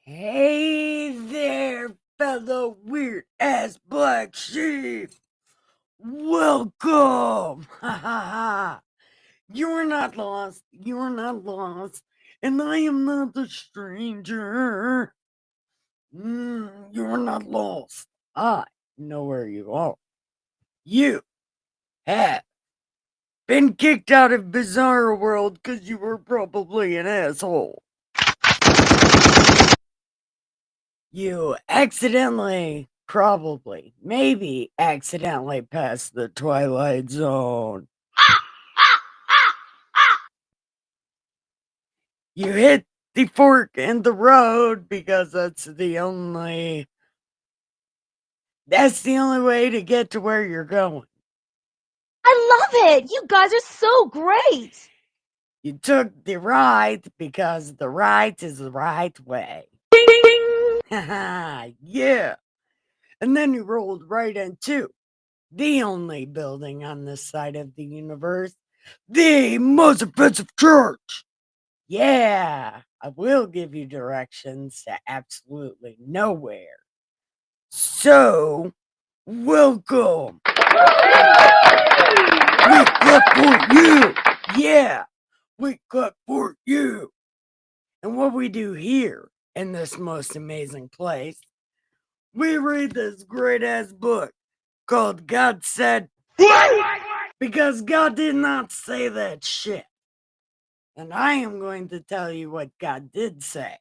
Hey there, fellow weird ass black sheep. Welcome. Ha ha ha. You are not lost. You are not lost. And I am not the stranger. You are not lost. I know where you are. You have been kicked out of Bizarre World because you were probably an asshole. You accidentally, probably, maybe accidentally passed the Twilight Zone. You hit the fork in the road because that's the only way to get to where you're going. I love it. You guys are so great. You took the right because the right is the right way. Ding, ding. Yeah. And then you rolled right into the only building on this side of the universe, the most offensive church. Yeah, I will give you directions to absolutely nowhere. So, welcome. We clap for you. Yeah, we clap for you. And what we do here in this most amazing place, we read this great ass book called God Said, because God did not say that shit. And I am going to tell you what God did say.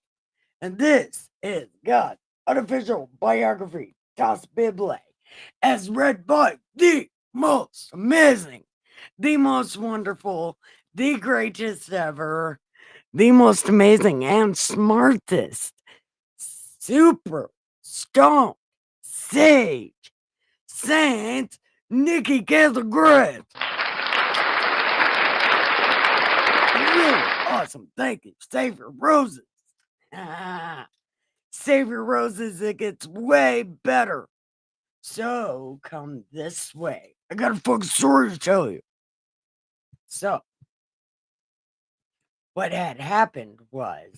And this is God's unofficial biography, Das Bible, as read by the most amazing, the most wonderful, the greatest ever, the most amazing and smartest, super stoned sage, Saint Nikki Calgary. Really awesome. Thank you. Savior Roses. Savior Roses, it gets way better. So come this way. I got a fucking story to tell you. So, what had happened was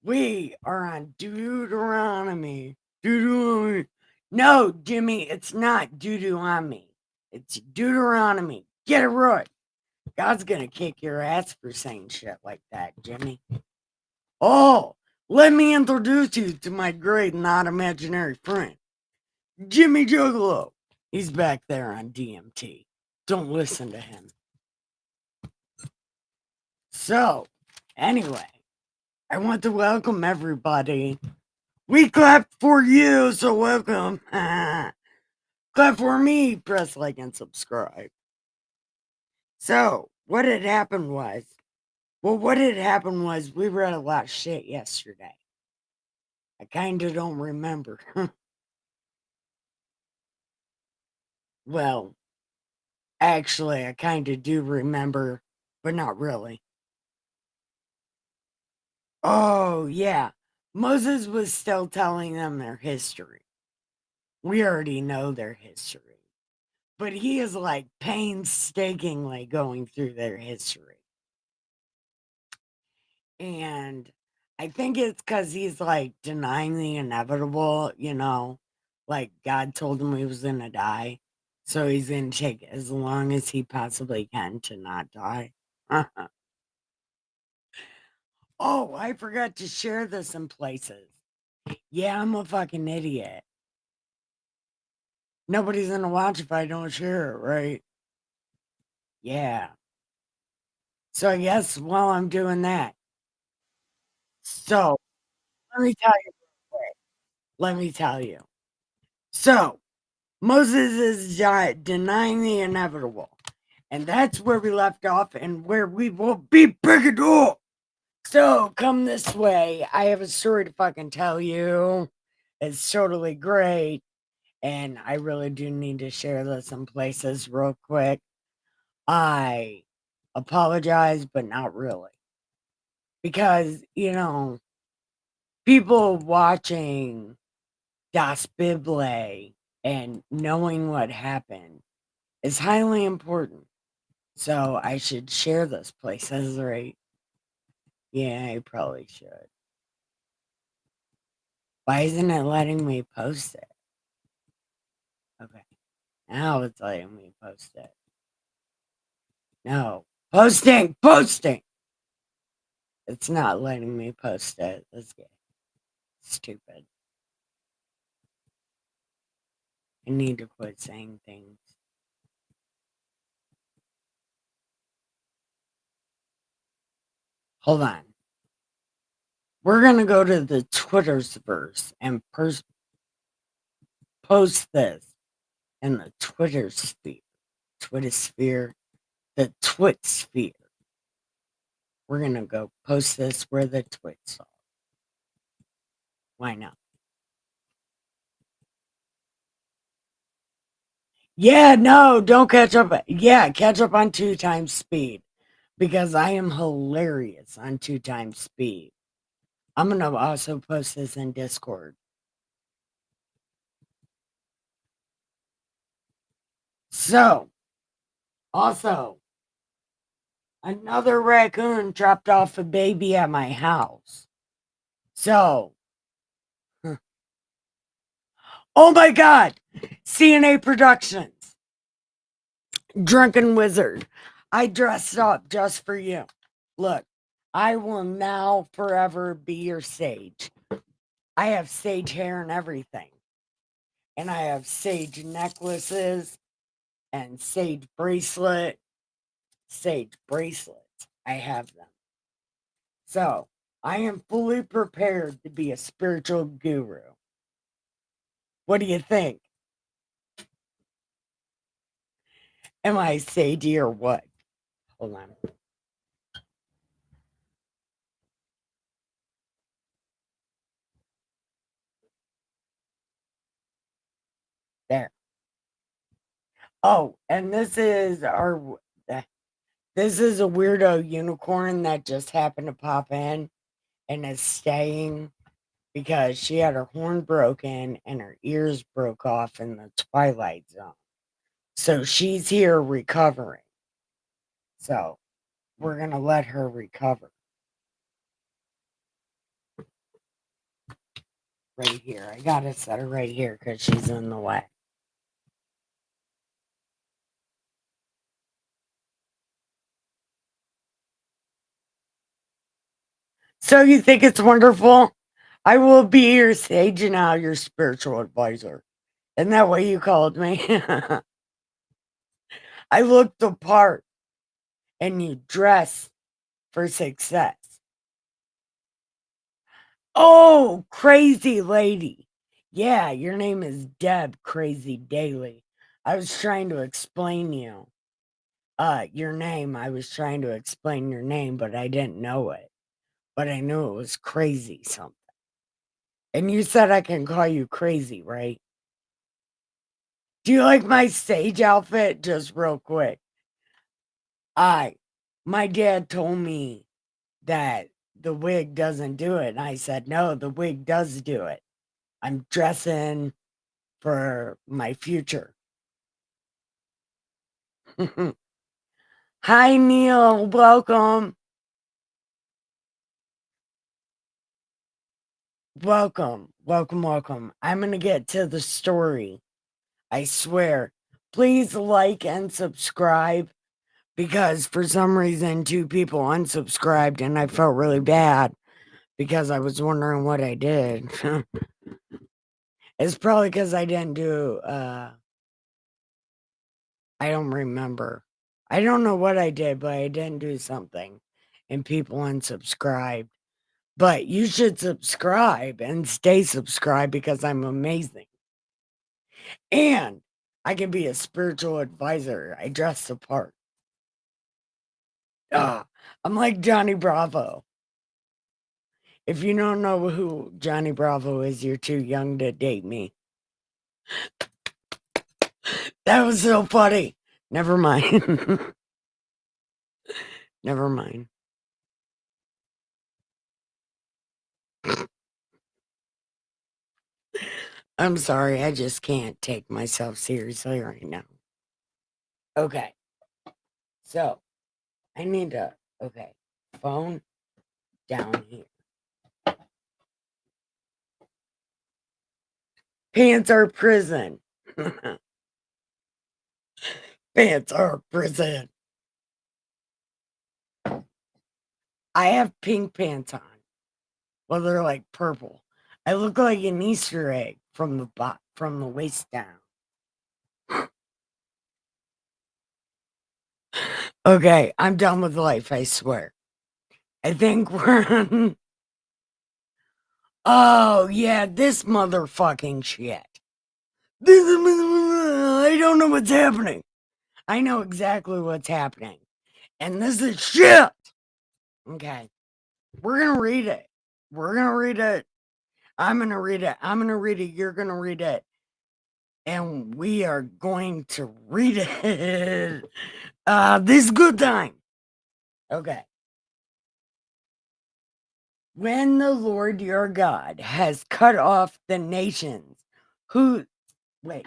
we are on Deuteronomy. Deuteronomy. No, Jimmy, it's not Deuteronomy. It's Deuteronomy. Get it right. God's gonna kick your ass for saying shit like that, Jimmy. Oh, let me introduce you to my great not imaginary friend, Jimmy Juggalo. He's back there on DMT. Don't listen to him. So, anyway, I want to welcome everybody. We clapped for you, so welcome. Clap for me, press like and subscribe. So, what had happened was we read a lot of shit yesterday. I kind of don't remember. Well, actually, I kind of do remember, but not really. Oh, yeah. Moses was still telling them their history. We already know their history. But he is like painstakingly going through their history. And I think it's because he's like denying the inevitable, like God told him he was going to die. So he's going to take as long as he possibly can to not die. Oh, I forgot to share this in places. Yeah, I'm a fucking idiot. Nobody's going to watch if I don't share it, right? Yeah. So I guess while I'm doing that, so let me tell you real quick. Let me tell you. So Moses is denying the inevitable. And that's where we left off and where we will be picking up. So come this way. I have a story to fucking tell you. It's totally great. And I really do need to share this in places real quick. I apologize, but not really. Because, people watching Das Bible and knowing what happened is highly important. So I should share this places, right? Yeah, I probably should. Why isn't it letting me post it? Okay. Now it's letting me post it. No. Posting! Posting! It's not letting me post it. Let's get stupid. I need to quit saying things. Hold on. We're going to go to the Twitterverse and post this in the Twitter sphere. The Twit sphere. We're going to go post this where the twits are. Why not? Yeah, no, don't catch up. Yeah, catch up on 2 times speed. Because I am hilarious on 2 times speed. I'm going to also post this in Discord. So, also, another raccoon dropped off a baby at my house. So, oh my God, CNA Productions, Drunken Wizard. I dressed up just for you. Look, I will now forever be your sage. I have sage hair and everything. And I have sage necklaces and sage bracelets. I have them. So, I am fully prepared to be a spiritual guru. What do you think? Am I sagey or what? Hold on. There. Oh, and this is a weirdo unicorn that just happened to pop in and is staying because she had her horn broken and her ears broke off in the Twilight Zone. So she's here recovering. So we're going to let her recover. Right here. I got to set her right here because she's in the way. So you think it's wonderful? I will be your sage now, your spiritual advisor. Isn't that what you called me? I look the part and you dress for success. Oh, crazy lady. Yeah, your name is Deb Crazy Daily. I was trying to explain your name. I was trying to explain your name, but I didn't know it. But I knew it was crazy something. And you said I can call you crazy, right? Do you like my stage outfit? Just real quick. My dad told me that the wig doesn't do it. And I said, no, the wig does do it. I'm dressing for my future. Hi, Neil. Welcome. Welcome. Welcome. Welcome. I'm going to get to the story. I swear. Please like and subscribe because for some reason 2 people unsubscribed and I felt really bad because I was wondering what I did. It's probably because I didn't do, I don't remember. I don't know what I did, but I didn't do something and people unsubscribed. But you should subscribe and stay subscribed because I'm amazing. And I can be a spiritual advisor. I dress the part. I'm like Johnny Bravo. If you don't know who Johnny Bravo is, you're too young to date me. That was so funny. Never mind. Never mind. I'm sorry. I just can't take myself seriously right now. Okay. So, I need to, okay. Phone down here. Pants are prison. Pants are prison. I have pink pants on. Well, they're like purple. I look like an Easter egg from the waist down. Okay, I'm done with life, I swear. I think we're on. Oh, yeah, this motherfucking shit. I don't know what's happening. I know exactly what's happening. And this is shit. Okay. We're going to read it. We're going to read it. I'm going to read it. I'm going to read it. You're going to read it. And we are going to read it. This good time. Okay. When the Lord your God has cut off the nations who. Wait,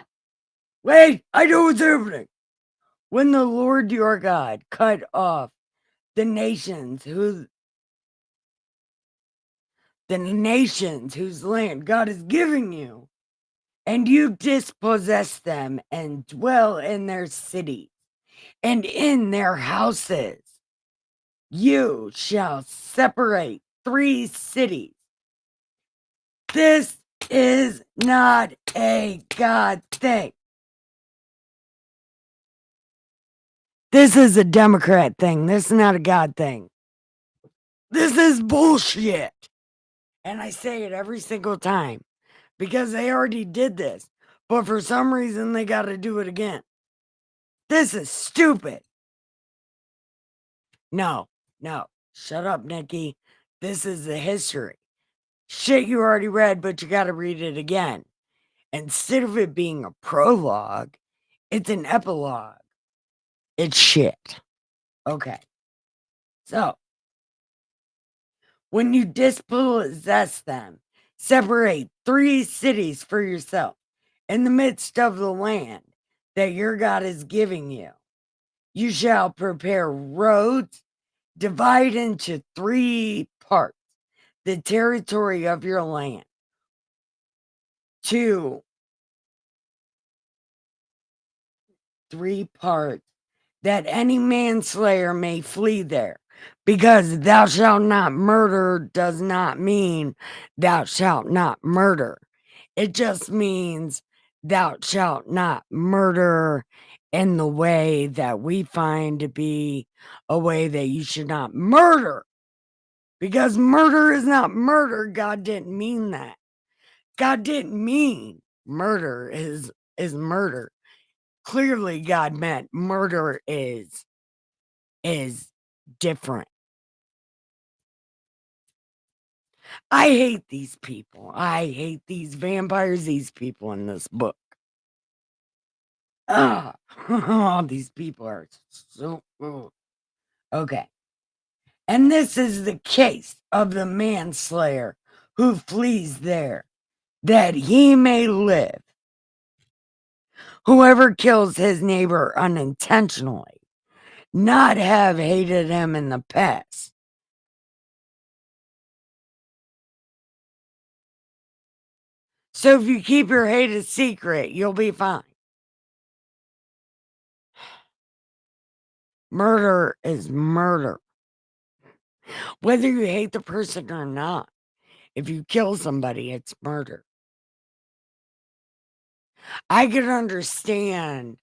I know what's happening. When the Lord your God cut off the nations whose land God is giving you, and you dispossess them and dwell in their cities and in their houses, you shall separate 3 cities. This is not a God thing. This is a Democrat thing. This is not a God thing. This is bullshit. And I say it every single time because they already did this, but for some reason they got to do it again. This is stupid. No. Shut up, Nikki. This is the history. Shit you already read, but you got to read it again. Instead of it being a prologue, it's an epilogue. It's shit. Okay. So, when you dispossess them, separate 3 cities for yourself in the midst of the land that your God is giving you. You shall prepare roads, divide into 3 parts the territory of your land. 3 parts, that any manslayer may flee there. Because thou shalt not murder does not mean thou shalt not murder. It just means thou shalt not murder in the way that we find to be a way that you should not murder. Because murder is not murder. God didn't mean that. God didn't mean murder is murder. Clearly God meant murder is different. I hate these people. I hate these vampires, these people in this book. These people are so. Okay. And this is the case of the manslayer who flees there, that he may live. Whoever kills his neighbor unintentionally, not have hated him in the past. So if you keep your hate a secret, you'll be fine. Murder is murder. Whether you hate the person or not, if you kill somebody, it's murder. I can understand,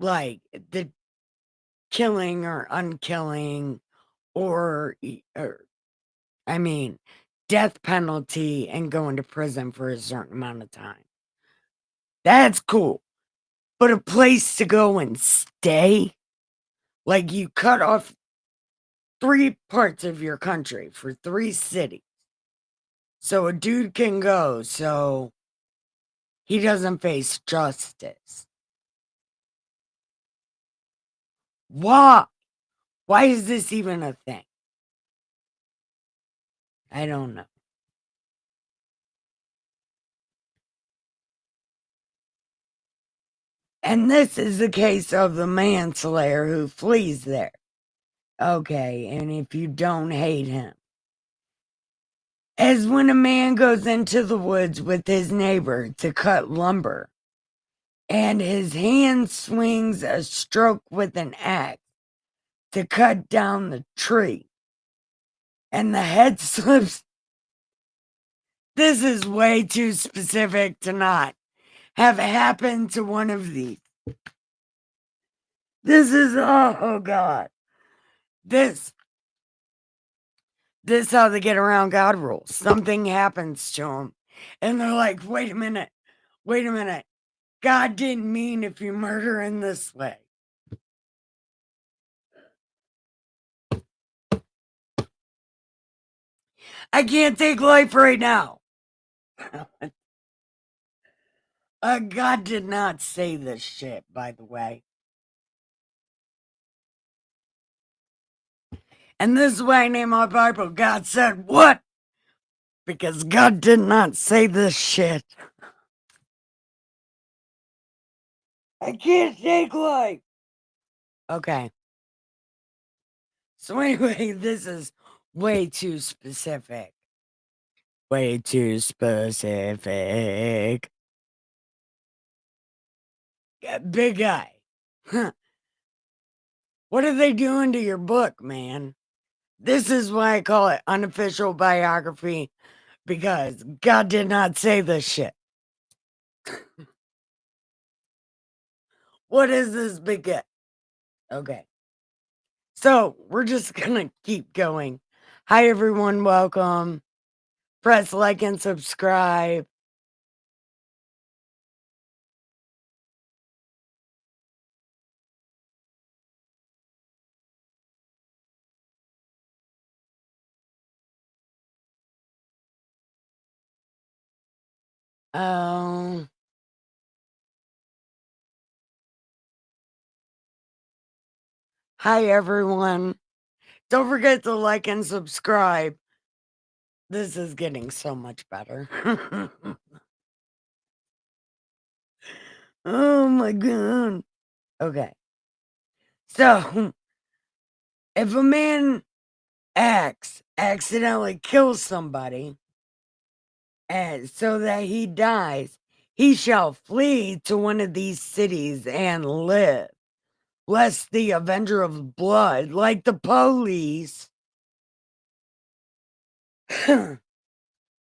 like, the killing or unkilling or I mean, death penalty and going to prison for a certain amount of time. That's cool. But a place to go and stay, like you cut off 3 parts of your country for 3 cities. So a dude can go so he doesn't face justice. Why? Why is this even a thing? I don't know. And this is the case of the manslayer who flees there. Okay, and if you don't hate him, as when a man goes into the woods with his neighbor to cut lumber, and his hand swings a stroke with an axe to cut down the tree, and the head slips. This is way too specific to not have happened to one of these. This is, oh God. This how they get around God rules. Something happens to them, and they're like, wait a minute. God didn't mean if you murder in this way. I can't take life right now. God did not say this shit, by the way. And this is why I name my Bible, God said what? Because God did not say this shit. I can't take life. Okay. So anyway, this is way too specific. Way too specific. Big guy. What are they doing to your book, man? This is why I call it unofficial biography, because God did not say this shit. What is this big guy? Okay. So we're just gonna keep going. Hi everyone, welcome. Press like and subscribe. Um, Hi everyone. Don't forget to like and subscribe. This is getting so much better. Oh my god. Okay. So, if a man accidentally kills somebody, and so that he dies, he shall flee to one of these cities and live, lest the avenger of blood, like the police,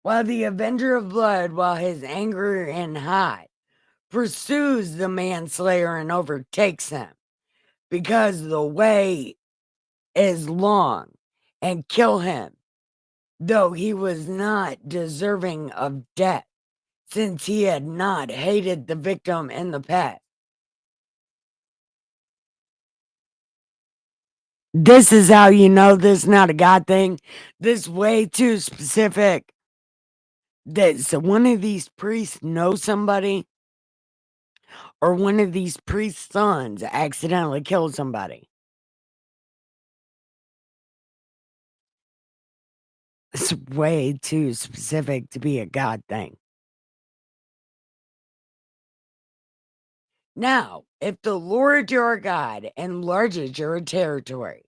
while the avenger of blood, while his anger and high, pursues the manslayer and overtakes him, because the way is long, and kill him, though he was not deserving of death, since he had not hated the victim in the past. This is how you know this is not a God thing. This is way too specific. That so one of these priests knows somebody, or one of these priests' sons accidentally killed somebody. It's way too specific to be a God thing. Now, if the Lord your God enlarges your territory,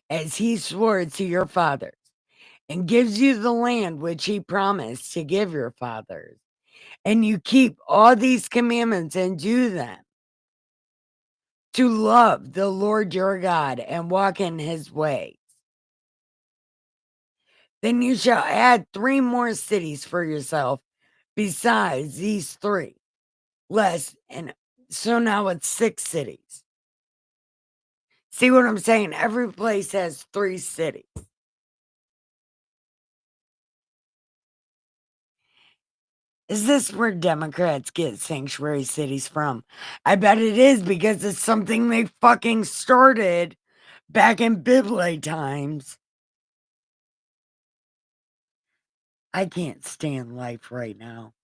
as he swore to your fathers, and gives you the land which he promised to give your fathers, and you keep all these commandments and do them, to love the Lord your God and walk in his ways, then you shall add 3 more cities for yourself besides these 3. Less, and so now it's 6 cities. See what I'm saying? Every place has 3 cities. Is this where Democrats get sanctuary cities from? I bet it is, because it's something they fucking started back in Bible times. I can't stand life right now.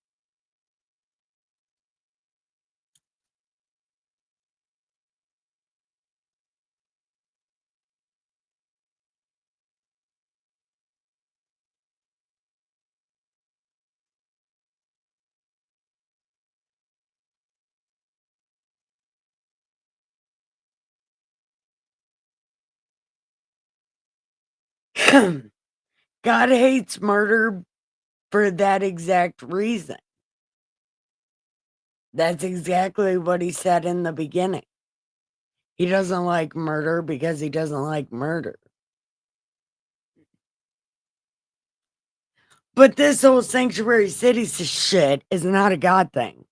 God hates murder, for that exact reason. That's exactly what he said in the beginning. He doesn't like murder because he doesn't like murder. But this whole sanctuary city shit is not a God thing.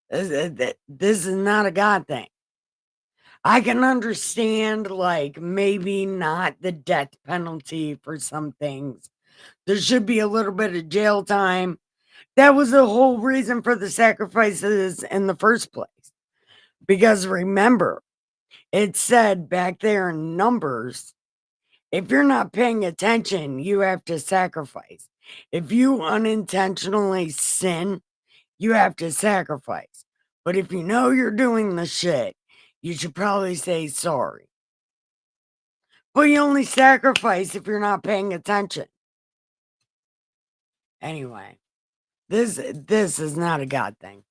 This is not a God thing. I can understand, like, maybe not the death penalty for some things. There should be a little bit of jail time. That was the whole reason for the sacrifices in the first place. Because remember, it said back there in Numbers, if you're not paying attention, you have to sacrifice. If you unintentionally sin, you have to sacrifice. But if you know you're doing the shit, you should probably say sorry. But you only sacrifice if you're not paying attention. Anyway, this is not a God thing.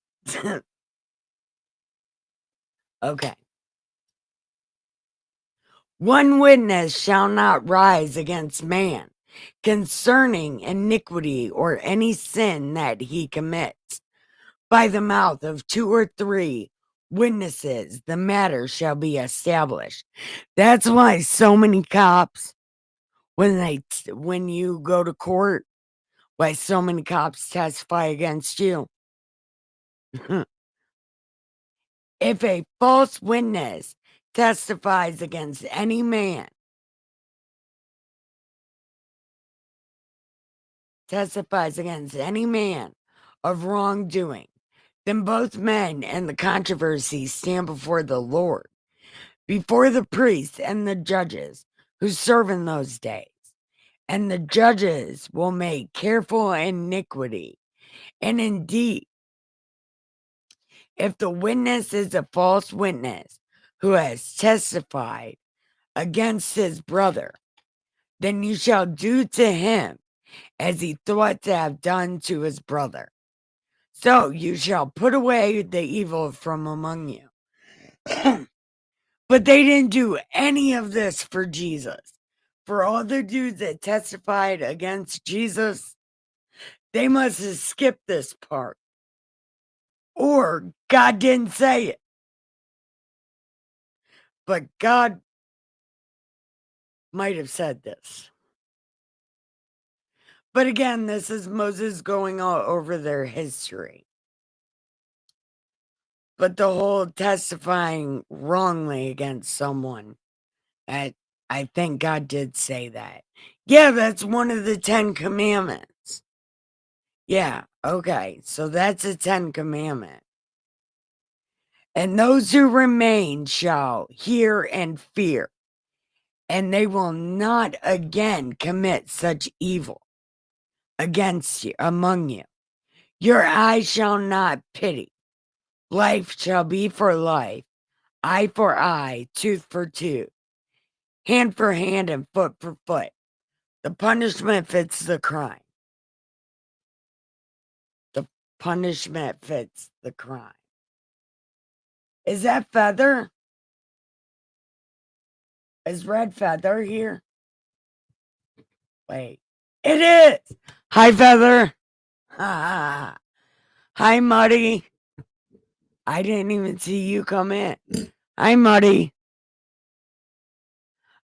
Okay. One witness shall not rise against man concerning iniquity or any sin that he commits. By the mouth of 2 or 3 witnesses, the matter shall be established. That's why so many cops, when you go to court, why so many cops testify against you. If a false witness testifies against any man, of wrongdoing, then both men and the controversy stand before the Lord, before the priests and the judges who serve in those days. And the judges will make careful iniquity. And indeed, if the witness is a false witness who has testified against his brother, then you shall do to him as he thought to have done to his brother. So you shall put away the evil from among you. But they didn't do any of this for Jesus. For all the dudes that testified against Jesus, they must have skipped this part. Or God didn't say it. But God might have said this. But again, this is Moses going all over their history. But the whole testifying wrongly against someone, I think God did say that. Yeah, that's one of the 10 commandments. Yeah, okay, so that's a 10 commandment. And those who remain shall hear and fear, and they will not again commit such evil against you, among you. Your eye shall not pity. Life shall be for life, eye for eye, tooth for tooth, hand for hand, and foot for foot. The punishment fits the crime. The punishment fits the crime. Is that Feather? Is Red Feather here? Wait. It is! Hi, Feather! Hi, Muddy. I didn't even see you come in. Hi, Muddy.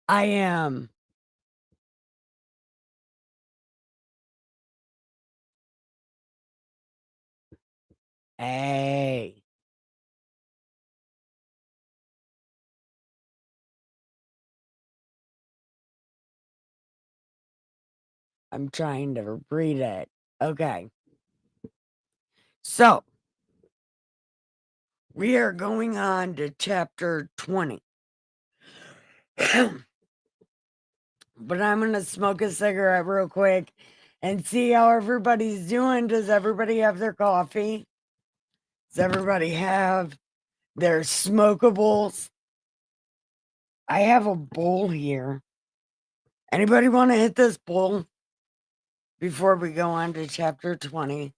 I am. Hey. I'm trying to read it. Okay. So, we are going on to chapter 20. But I'm going to smoke a cigarette real quick and see how everybody's doing. Does everybody have their coffee? Does everybody have their smokables? I have a bowl here. Anybody want to hit this bowl before we go on to chapter 20?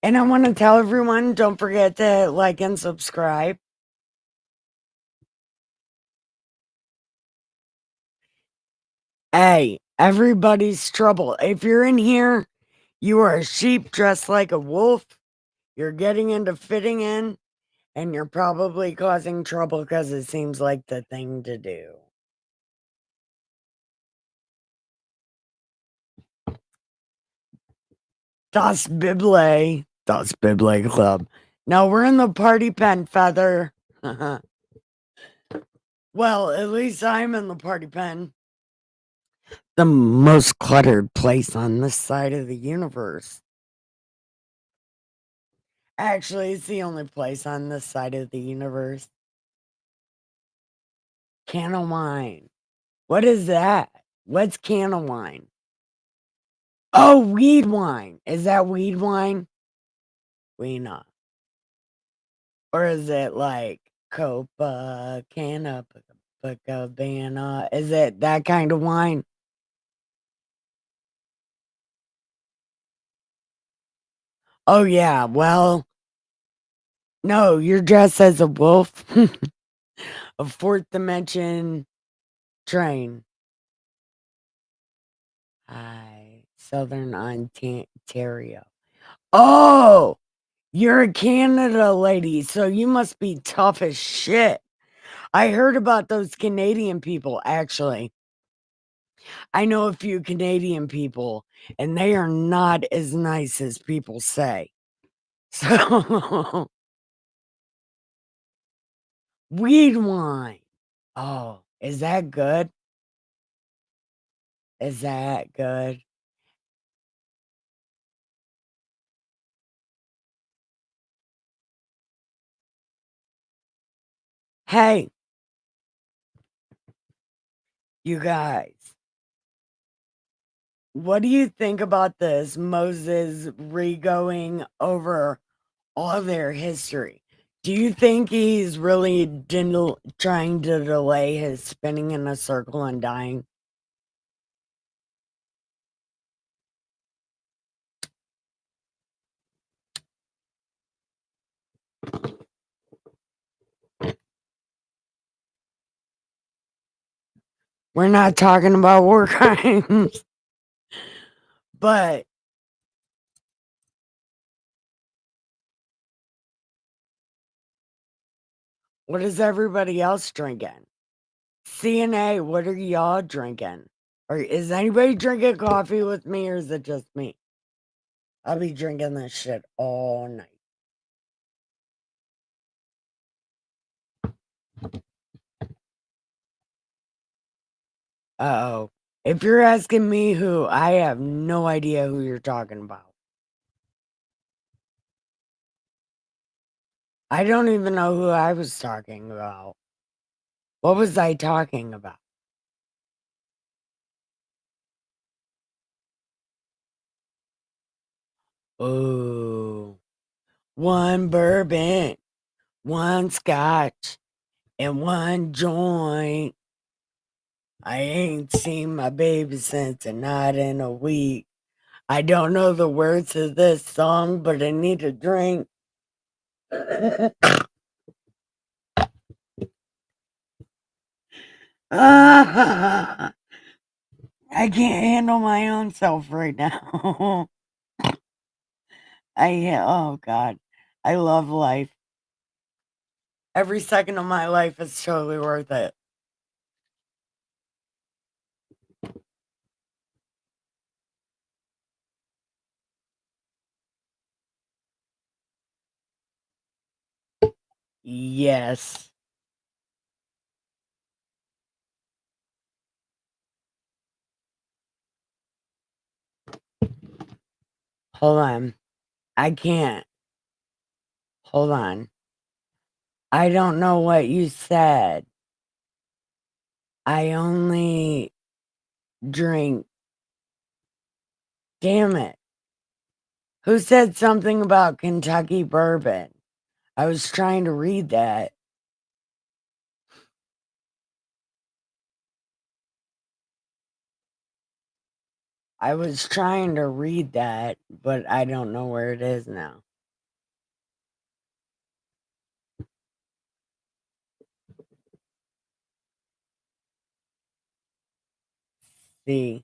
And I want to tell everyone, don't forget to like and subscribe. Hey, everybody's trouble. If you're in here, you are a sheep dressed like a wolf. You're getting into fitting in, and you're probably causing trouble because it seems like the thing to do. Das Bible. Das Bible Club. No, we're in the party pen, Feather. Well, at least I'm in the party pen. The most cluttered place on this side of the universe. Actually, it's the only place on this side of the universe. Can of wine. What is that? What's can of wine? Oh, weed wine. Is that weed wine? Weena. Or is it like Copacabana? Is it that kind of wine? Oh, yeah. Well, no, you're dressed as a wolf. A fourth dimension train. Hi, Southern Ontario. Oh, you're a Canada lady, so you must be tough as shit. I heard about those Canadian people, actually. I know a few Canadian people, and they are not as nice as people say. So, weed wine. Oh, is that good? Is that good? Hey, you guys, what do you think about this Moses re-going over all their history? Do you think he's really trying to delay his spinning in a circle and dying? We're not talking about war crimes, but what is everybody else drinking? CNA, what are y'all drinking? Or is anybody drinking coffee with me, or is it just me? I'll be drinking this shit all night. Uh-oh. If you're asking me who, I have no idea who you're talking about. I don't even know who I was talking about. What was I talking about? Oh, one bourbon, one scotch, and one joint. I ain't seen my baby since and not in a week. I don't know the words to this song, but I need a drink. I can't handle my own self right now. Oh God, I love life. Every second of my life is totally worth it. Yes. Hold on. I can't. Hold on. I don't know what you said. I only drink. Damn it. Who said something about Kentucky bourbon? I was trying to read that. I was trying to read that, but I don't know where it is now. See?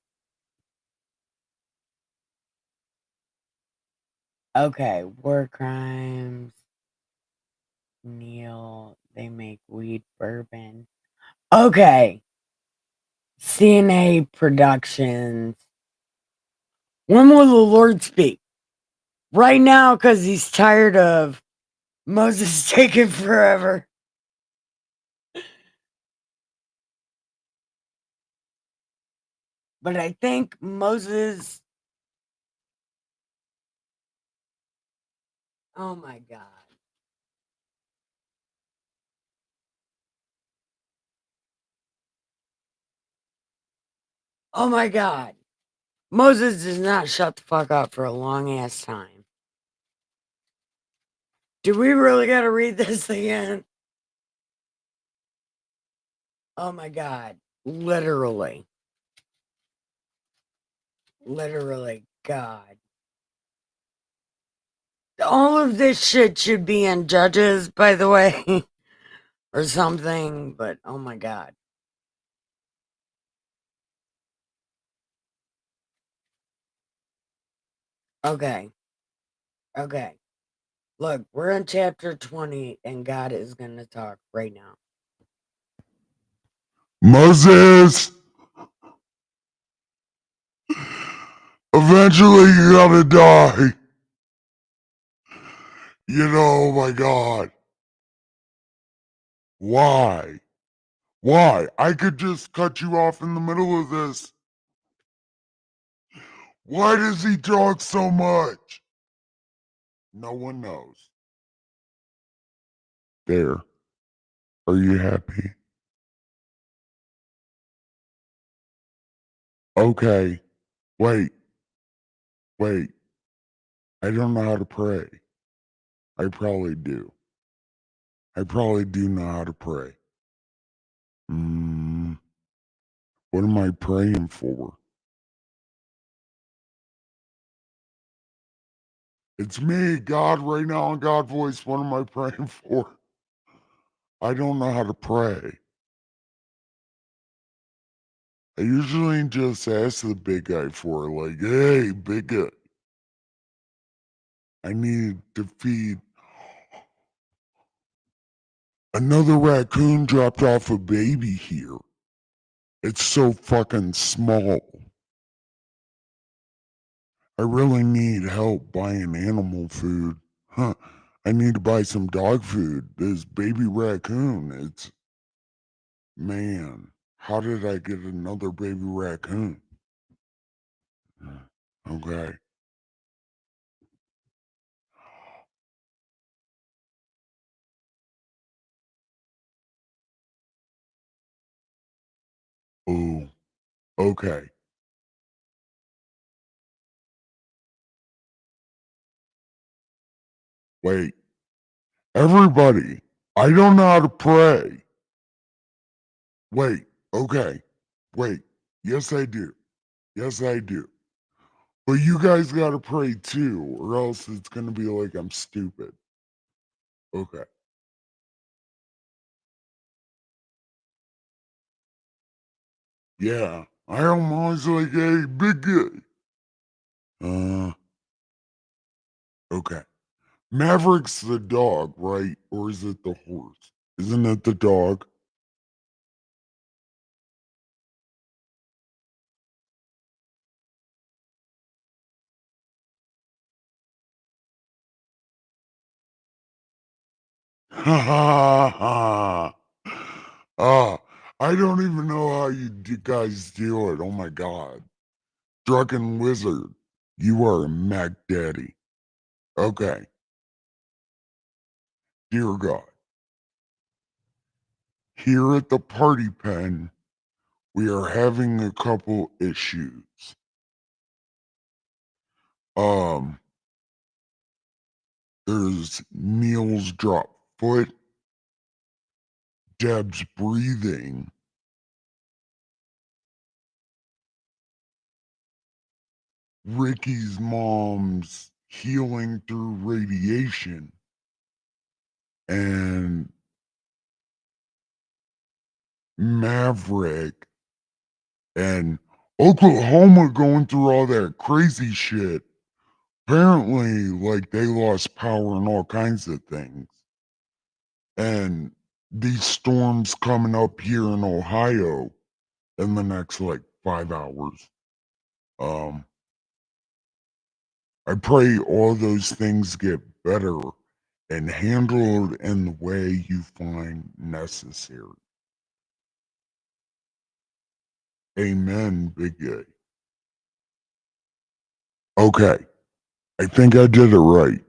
Okay, war crimes. Neil, they make weed bourbon. Okay. CNA Productions. When will the Lord speak? Right now, because he's tired of Moses taking forever. But I think Moses. Oh my God. Oh my God. Moses does not shut the fuck up for a long ass time. Do we really gotta read this again? Oh my God. Literally. Literally, God. All of this shit should be in Judges, by the way, or something, but oh my God. Okay. Okay. Look, we're in chapter 20, and God is going to talk right now. Moses, eventually you're gonna die. Oh my God. Why? Why? I could just cut you off in the middle of this. Why does he talk so much? No one knows. There. Are you happy? Okay. Wait. Wait. I don't know how to pray. I probably do. I probably do know how to pray. What am I praying for? It's me, God, right now on God voice. What am I praying for? I don't know how to pray. I usually just ask the big guy for it, like, hey, big guy, I need to feed. Another raccoon dropped off a baby here. It's so fucking small. I really need help buying animal food. Huh. I need to buy some dog food. This baby raccoon, man, how did I get another baby raccoon? Okay. Oh, okay. Wait. Everybody, I don't know how to pray. Wait. Okay. Wait. Yes, I do. Yes, I do. But you guys got to pray too, or else it's going to be like I'm stupid. Okay. Yeah. I'm always like, hey, big guy. Okay. Maverick's the dog, right? Or is it the horse? Isn't it the dog? Ha ha ha. Ah, I don't even know how you guys do it. Oh my God. Drunken Wizard, you are a Mac Daddy. Okay. Dear God, here at the party pen, we are having a couple issues. Um, there's Neil's drop foot, Deb's breathing, Ricky's mom's healing through radiation, and Maverick and Oklahoma going through all that crazy shit. Apparently, like they lost power and all kinds of things. And these storms coming up here in Ohio in the next like 5 hours. Um, I pray all those things get better and handled in the way you find necessary. Amen, Big A. Okay, I think I did it right.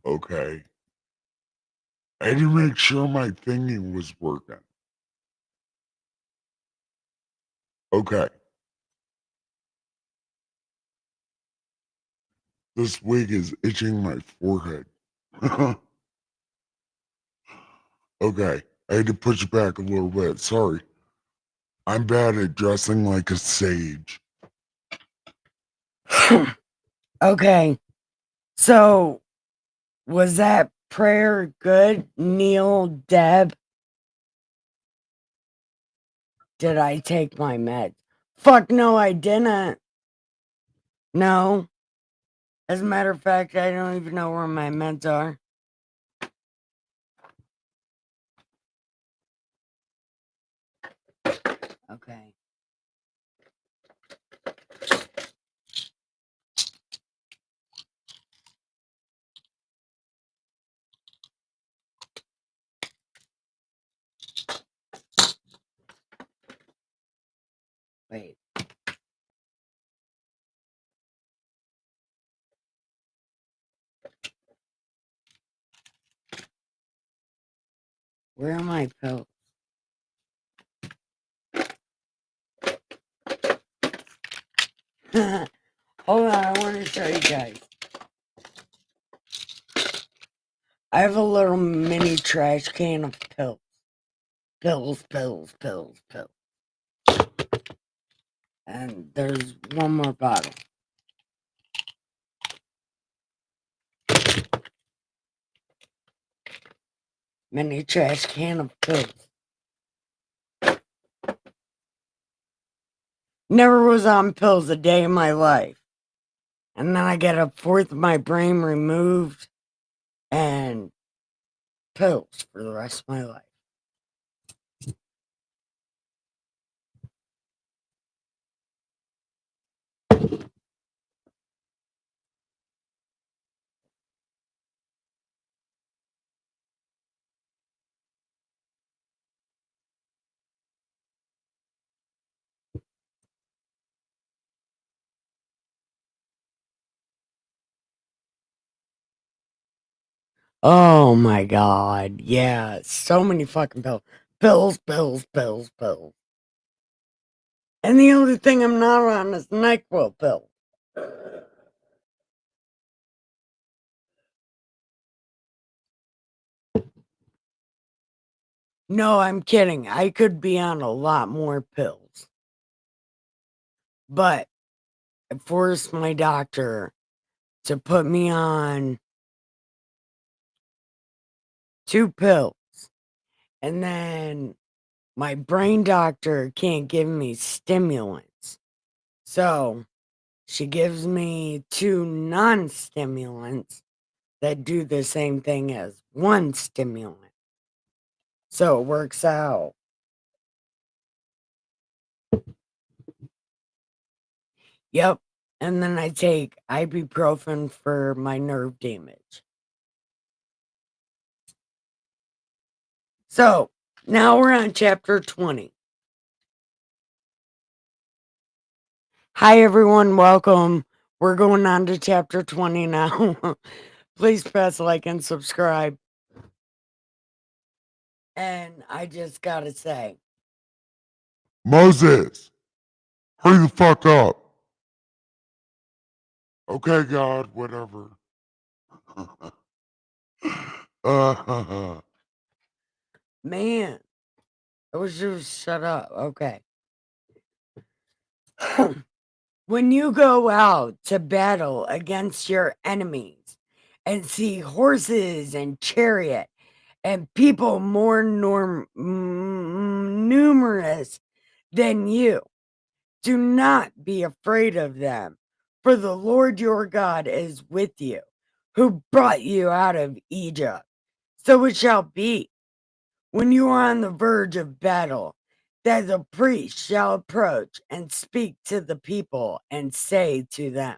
Okay. I had to make sure my thinking was working. Okay. This wig is itching my forehead. Okay. I had to push back a little bit. Sorry. I'm bad at dressing like a sage. Okay. So, was that prayer good, Neil, Deb? Did I take my meds? Fuck no, I didn't. No. As a matter of fact, I don't even know where my meds are. Okay. Wait. Where are my pills? Hold on, I want to show you guys. I have a little mini trash can of pills. Pills, pills, pills, pills. And there's one more bottle. Mini trash can of pills. Never was on pills a day in my life. And then I get a fourth of my brain removed and pills for the rest of my life. Oh my god. Yeah, so many fucking pills. Pills, pills, pills, pills. And the only thing I'm not on is NyQuil pills. No, I'm kidding. I could be on a lot more pills. But I forced my doctor to put me on 2 pills, and then my brain doctor can't give me stimulants. So she gives me 2 non-stimulants that do the same thing as 1 stimulant. So it works out. Yep. And then I take ibuprofen for my nerve damage. So now we're on chapter 20. Hi, everyone. Welcome. We're going on to chapter 20 now. Please press like and subscribe. And I just got to say, Moses, hurry the fuck up. Okay, God, whatever. man, I wish you would shut up. Okay. When you go out to battle against your enemies and see horses and chariot and people more numerous than you, do not be afraid of them, for the Lord your God is with you, who brought you out of Egypt. So it shall be, when you are on the verge of battle, that the priest shall approach and speak to the people and say to them,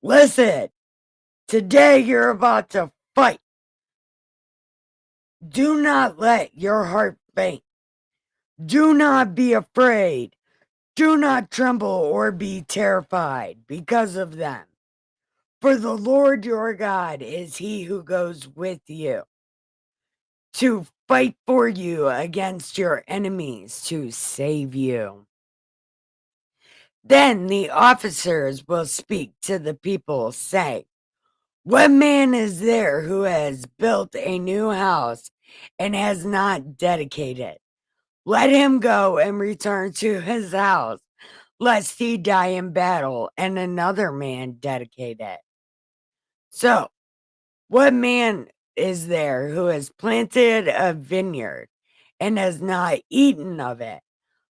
listen, today you're about to fight. Do not let your heart faint. Do not be afraid. Do not tremble or be terrified because of them. For the Lord your God is he who goes with you to fight for you against your enemies to save you. Then the officers will speak to the people, saying, what man is there who has built a new house and has not dedicated? Let him go and return to his house, lest he die in battle and another man dedicate it. So, what man is there who has planted a vineyard and has not eaten of it?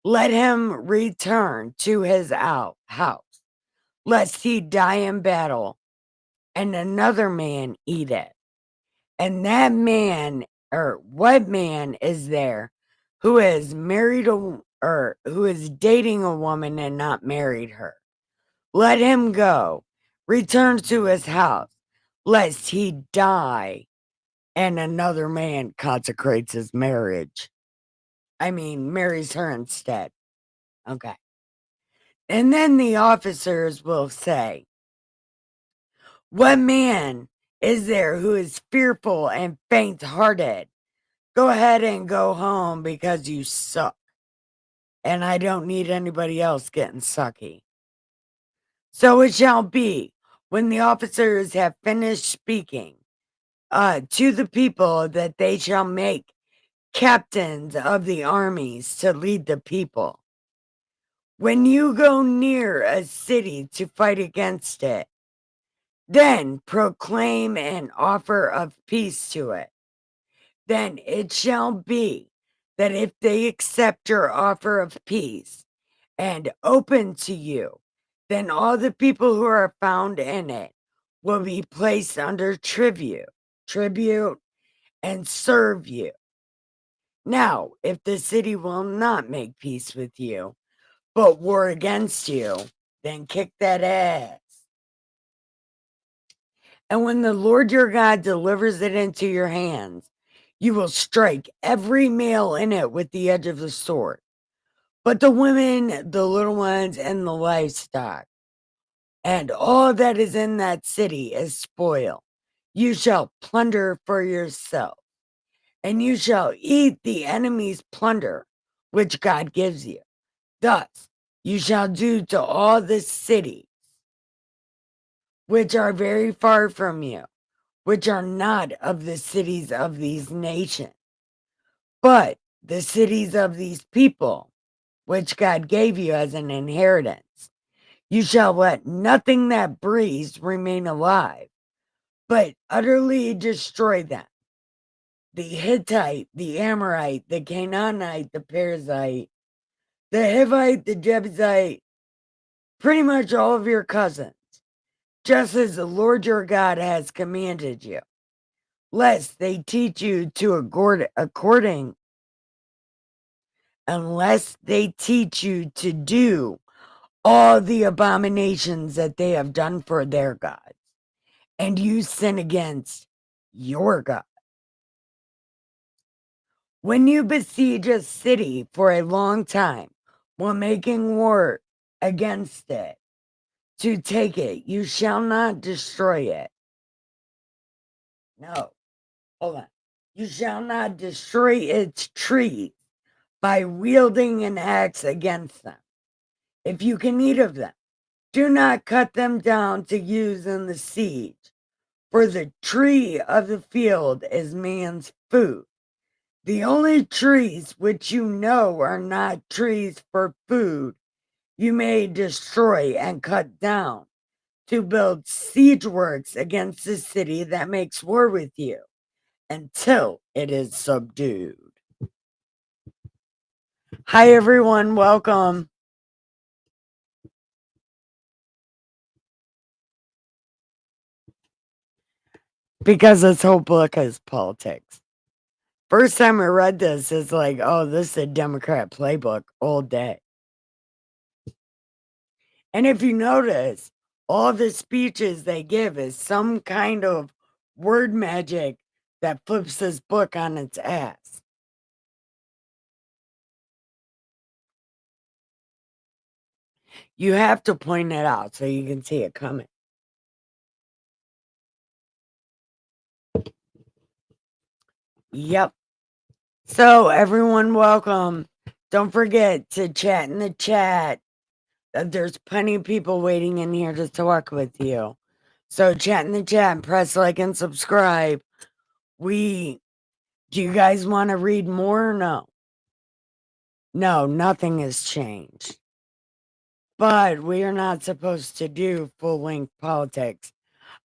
Let him return to his house, lest he die in battle and another man eat it. And that man, or what man is there who is married or who is dating a woman and not married her? Let him go, return to his house, lest he die and another man consecrates his marriage. I mean, marries her instead. Okay. And then the officers will say, what man is there who is fearful and faint hearted? Go ahead and go home because you suck. And I don't need anybody else getting sucky. So it shall be, when the officers have finished speaking to the people, that they shall make captains of the armies to lead the people. When you go near a city to fight against it, then proclaim an offer of peace to it. Then it shall be that if they accept your offer of peace and open to you, then all the people who are found in it will be placed under tribute, and serve you. Now, if the city will not make peace with you, but war against you, then kick that ass. And when the Lord your God delivers it into your hands, you will strike every male in it with the edge of the sword. But the women, the little ones, and the livestock, and all that is in that city is spoil. You shall plunder for yourself, and you shall eat the enemy's plunder, which God gives you. Thus you shall do to all the cities which are very far from you, which are not of the cities of these nations, but the cities of these people, which God gave you as an inheritance. You shall let nothing that breathes remain alive, but utterly destroy them. The Hittite, the Amorite, the Canaanite, the Perizzite, the Hivite, the Jebusite, pretty much all of your cousins, just as the Lord your God has commanded you, lest they teach you to unless they teach you to do all the abominations that they have done for their gods, and you sin against your God. When you besiege a city for a long time while making war against it to take it, you shall not destroy it. No, hold on. You shall not destroy its trees by wielding an axe against them. If you can eat of them, do not cut them down to use in the siege, for the tree of the field is man's food. The only trees which you know are not trees for food, you may destroy and cut down to build siege works against the city that makes war with you until it is subdued. Hi, everyone. Welcome. Because this whole book is politics. First time I read this, it's like, oh, this is a Democrat playbook all day. And if you notice, all the speeches they give is some kind of word magic that flips this book on its ass. You have to point it out so you can see it coming. Yep. So, everyone, welcome. Don't forget to chat in the chat. There's plenty of people waiting in here to talk with you. So, chat in the chat, press like and subscribe. Do you guys want to read more or no? No, nothing has changed. But we are not supposed to do full-length politics.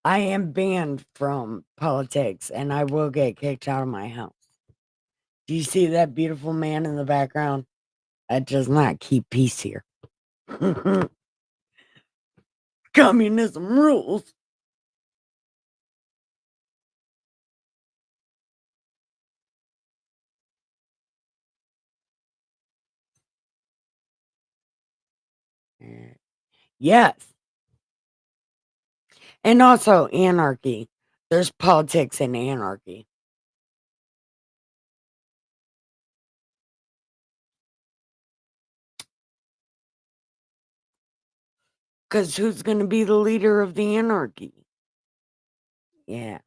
I am banned from politics, and I will get kicked out of my house. Do you see that beautiful man in the background? That does not keep peace here. Communism rules. Yes. And also anarchy. There's politics in anarchy. Because who's going to be the leader of the anarchy? Yeah.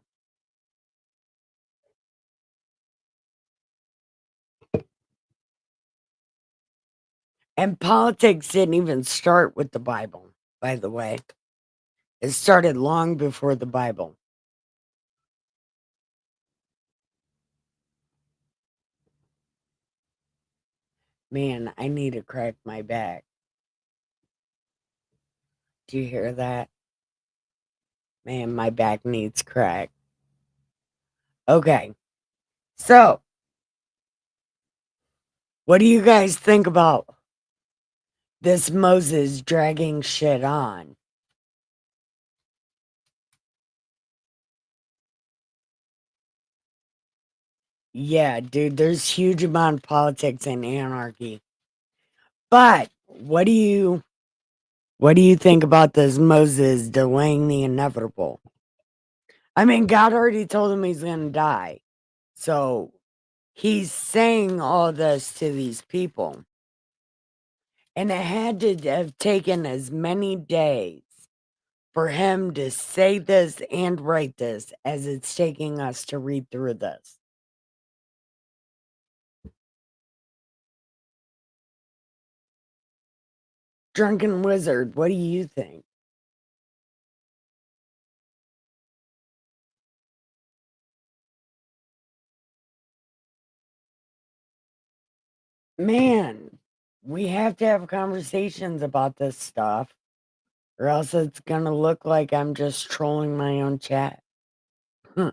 And politics didn't even start with the Bible, by the way. It started long before the Bible. Man, I need to crack my back. Do you hear that? Man, my back needs crack. Okay. So, what do you guys think about this Moses dragging shit on? Yeah, dude, there's huge amount of politics and anarchy. But what do you think about this Moses delaying the inevitable? I mean, God already told him he's gonna die. So he's saying all this to these people. And it had to have taken as many days for him to say this and write this as it's taking us to read through this. Drunken Wizard, what do you think? Man, we have to have conversations about this stuff. or else it's gonna look like I'm just trolling my own chat. uh,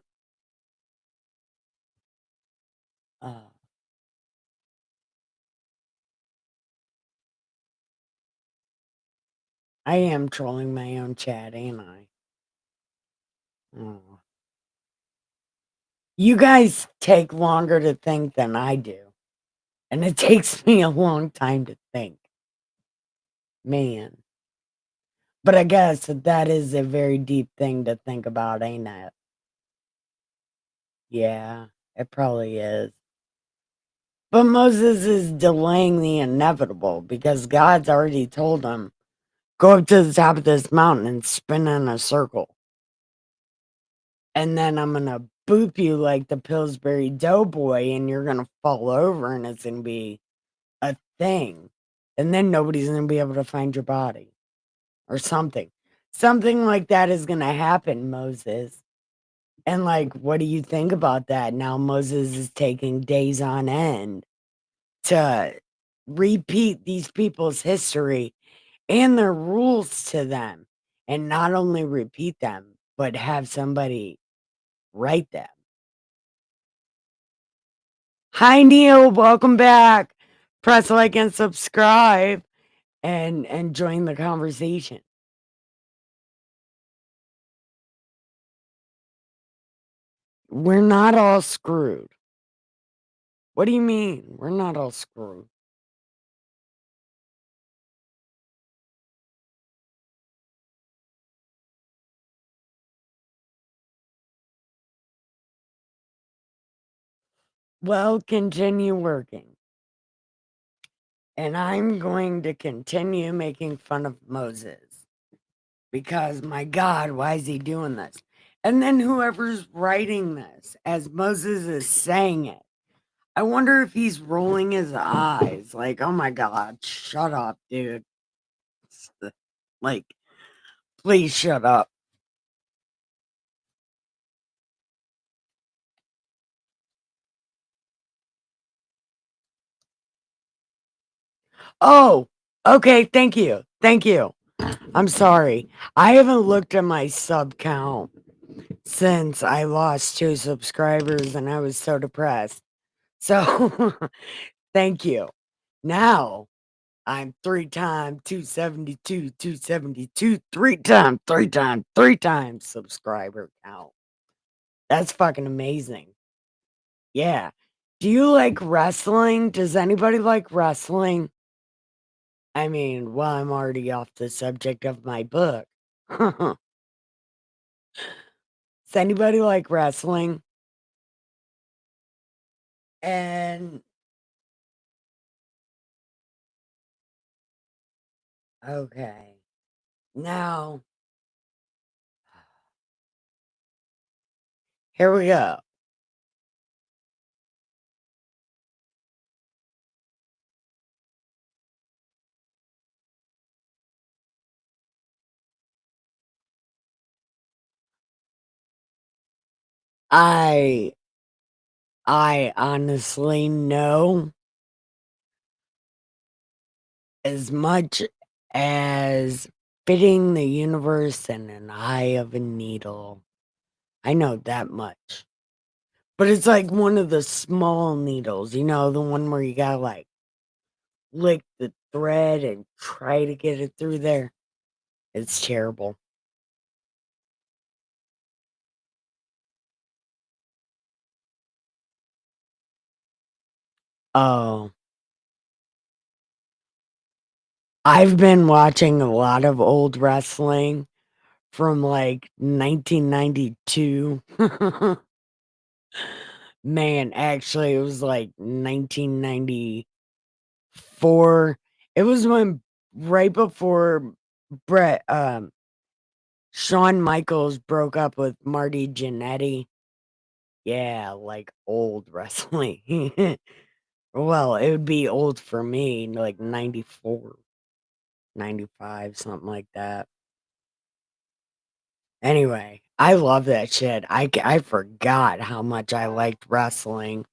I am trolling my own chat, ain't I? Oh. You guys take longer to think than I do. And it takes me a long time to think. Man. But I guess that is a very deep thing to think about, ain't it? Yeah, it probably is. But Moses is delaying the inevitable because God's already told him, go up to the top of this mountain and spin in a circle. And then I'm going to boop you like the Pillsbury Doughboy and you're going to fall over and it's going to be a thing. And then nobody's going to be able to find your body or something. Something like that is going to happen, Moses. And like, what do you think about that? Now Moses is taking days on end to repeat these people's history and their rules to them. And not only repeat them, but have somebody write them. Hi Neil, welcome back. Press like and subscribe and join the conversation. We're not all screwed. What do you mean? We're not all screwed. Well, continue working. And I'm going to continue making fun of Moses. Because, my God, why is he doing this? And then whoever's writing this, as Moses is saying it, I wonder if he's rolling his eyes. Like, oh my God, shut up, dude. Like, please shut up. Oh, okay, thank you. Thank you. I'm sorry. I haven't looked at my sub count since I lost 2 subscribers and I was so depressed. So, thank you. Now, I'm 3 times 272, 272, 3 times subscriber count. That's fucking amazing. Yeah. Do you like wrestling? Does anybody like wrestling? I mean, well, I'm already off the subject of my book. Does anybody like wrestling? And okay. Now, here we go. I honestly know as much as fitting the universe in an eye of a needle. I know that much. But it's like one of the small needles, you know, the one where you gotta like lick the thread and try to get it through there. It's terrible. Oh, I've been watching a lot of old wrestling from like 1992. Man, actually, it was like 1994. It was when right before Brett, Shawn Michaels broke up with Marty Jannetty. Yeah, like old wrestling. Well, it would be old for me, like 94, 95, something like that. Anyway, I love that shit. I forgot how much I liked wrestling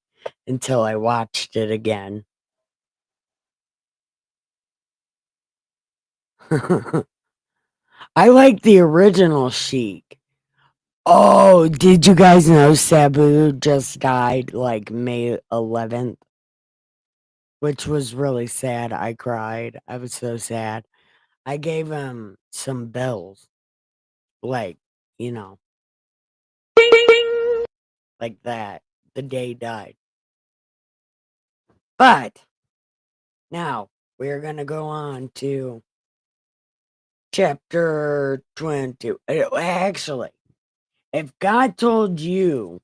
until I watched it again. I like the original Chic. Oh, did you guys know Sabu just died like May 11th? Which was really sad. I cried. I was so sad. I gave him some bills, like, you know, like that, the day he died. But now we're going to go on to chapter 22. Actually, if God told you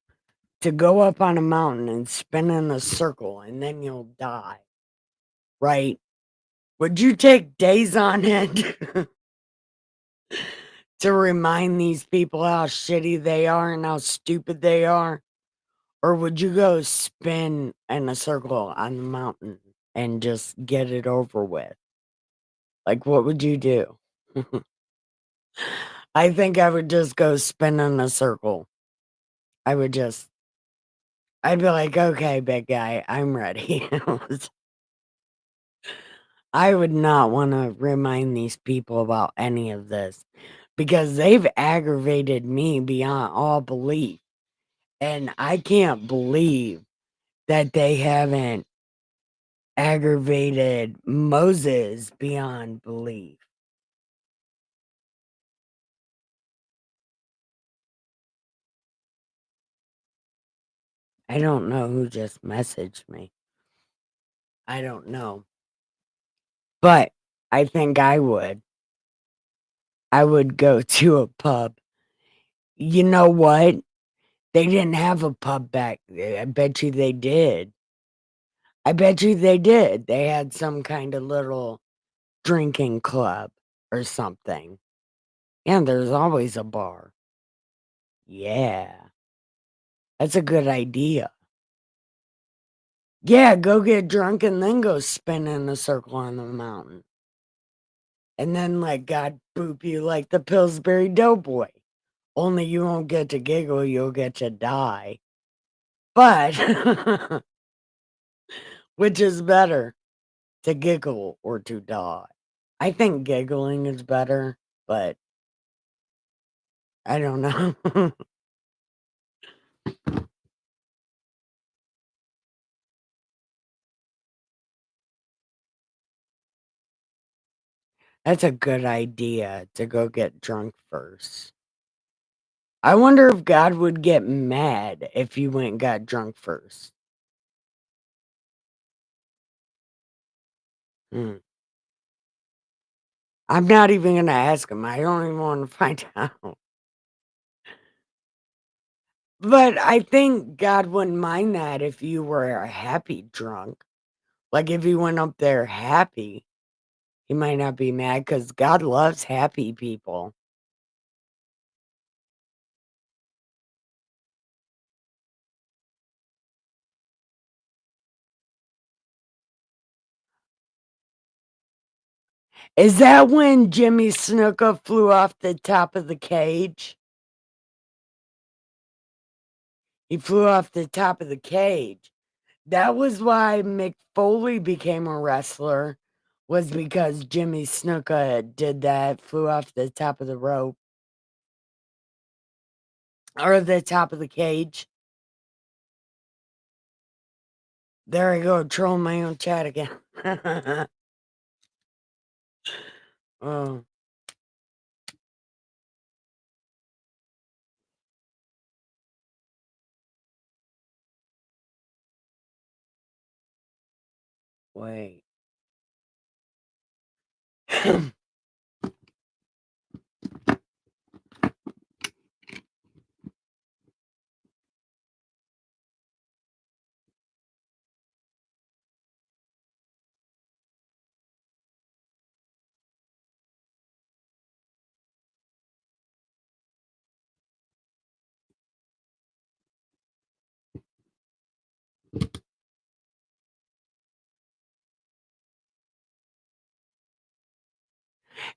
to go up on a mountain and spin in a circle and then you'll die, right? Would you take days on end to remind these people how shitty they are and how stupid they are? Or would you go spin in a circle on the mountain and just get it over with? Like, what would you do? I think I would just go spin in a circle. I'd be like, okay, big guy, I'm ready. I would not want to remind these people about any of this because they've aggravated me beyond all belief. And I can't believe that they haven't aggravated Moses beyond belief. I don't know who just messaged me. I don't know. But I think I would. I would go to a pub. You know what? They didn't have a pub back there. I bet you they did. I bet you they did. They had some kind of little drinking club or something. Yeah, there's always a bar. Yeah, that's a good idea. Yeah, go get drunk and then go spin in a circle on the mountain. And then let God boop you like the Pillsbury Doughboy. Only you won't get to giggle, you'll get to die. But, which is better, to giggle or to die? I think giggling is better, but I don't know. That's a good idea to go get drunk first. I wonder if God would get mad if you went and got drunk first. Hmm. I'm not even going to ask him. I don't even want to find out. But I think God wouldn't mind that if you were a happy drunk. Like if you went up there happy, he might not be mad because God loves happy people. Is that when Jimmy Snuka flew off the top of the cage? He flew off the top of the cage. That was why Mick Foley became a wrestler, was because Jimmy Snuka did that, flew off the top of the rope. Or the top of the cage. There I go, trolling my own chat again. Oh, wait.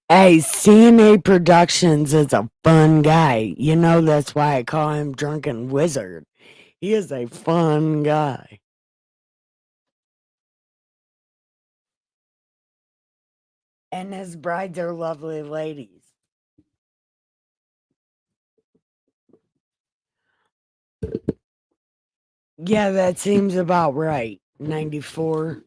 Hey, CNA Productions is a fun guy. You know, that's why I call him Drunken Wizard. He is a fun guy. And his brides are lovely ladies. Yeah, that seems about right. 94.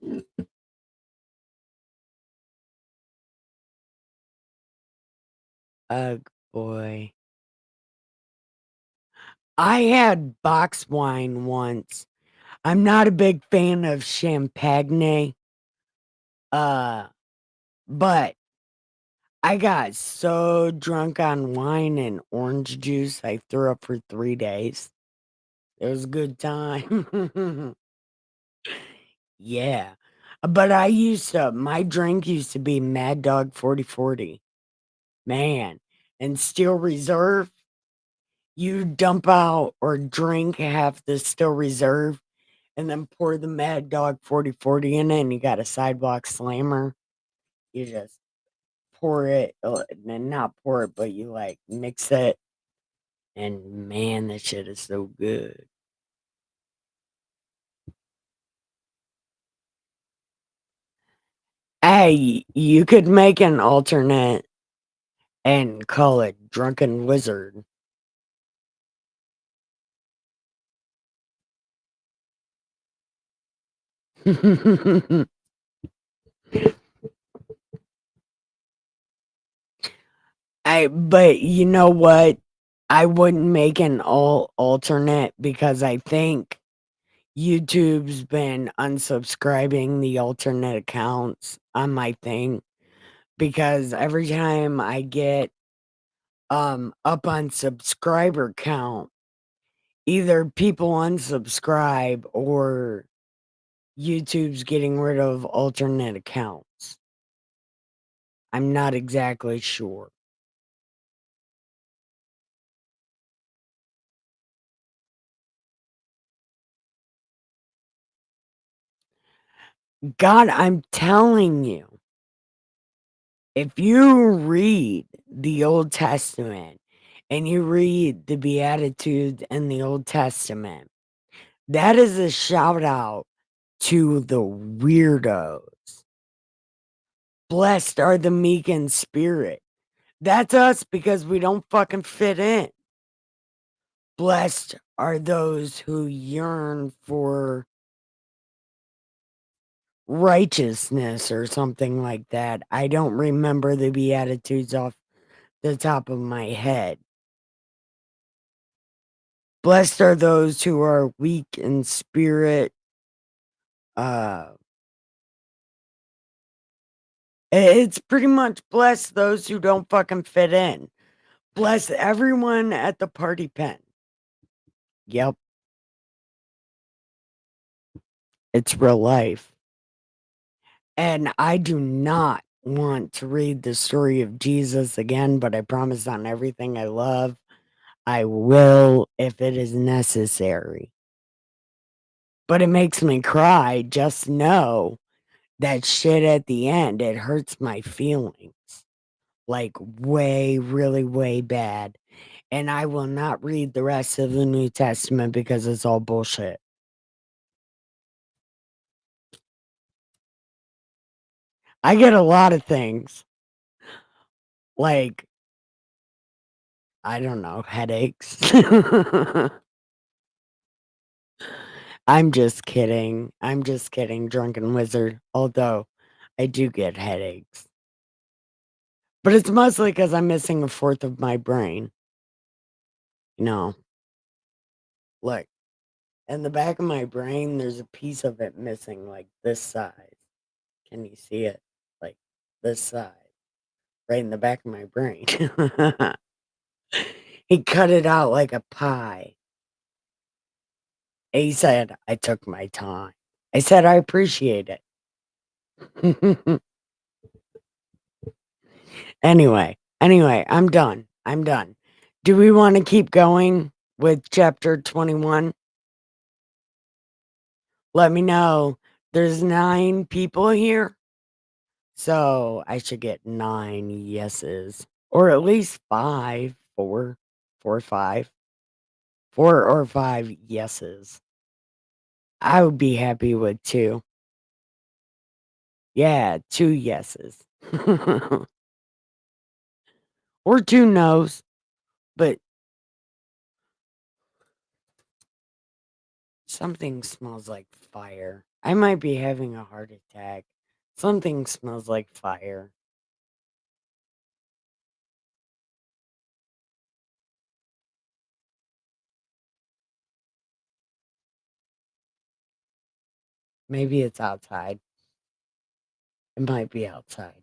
Ugh, boy. I had box wine once. I'm not a big fan of champagne, uh, but I got so drunk on wine and orange juice, I threw up for 3 days. It was a good time. Yeah. But my drink used to be Mad Dog 4040. Man. And Steel Reserve, you dump out or drink half the Steel Reserve and then pour the Mad Dog 4040 in it, and you got a sidewalk slammer. You just pour it, and not pour it, but you like mix it. And man, that shit is so good. Hey, you could make an alternate and call it Drunken Wizard. But you know what? I wouldn't make an alternate because I think YouTube's been unsubscribing the alternate accounts on my thing because every time I get up on subscriber count, either people unsubscribe or YouTube's getting rid of alternate accounts. I'm not exactly sure. God, I'm telling you, if you read the Old Testament and you read the Beatitudes in the Old Testament, that is a shout out to the weirdos. Blessed are the meek in spirit. That's us because we don't fucking fit in. Blessed are those who yearn for righteousness or something like that. I don't remember the Beatitudes off the top of my head. Blessed are those who are weak in spirit. Uh, it's pretty much bless those who don't fucking fit in. Bless everyone at the party pen. Yep, it's real life. And I do not want to read the story of Jesus again, but I promise on everything I love, I will if it is necessary. But it makes me cry. Just know that shit at the end, it hurts my feelings. Like way, really, way bad. And I will not read the rest of the New Testament because it's all bullshit. I get a lot of things. Like, I don't know, headaches. I'm just kidding. I'm just kidding, Drunken Wizard. Although I do get headaches. But it's mostly because I'm missing a fourth of my brain. You know, look, in the back of my brain, there's a piece of it missing, like this size. Can you see it? Like this size, right in the back of my brain. He cut it out like a pie. He said, I took my time. I said, I appreciate it. Anyway, I'm done. I'm done. Do we want to keep going with chapter 21? Let me know. There's 9 people here, so I should get 9 yeses, or at least 5, 4, 4, 5, 4 or 5 yeses. I would be happy with 2. Yeah, 2 yeses. Or 2 nos, but Something smells like fire. I might be having a heart attack. Something smells like fire. Maybe it's outside. It might be outside.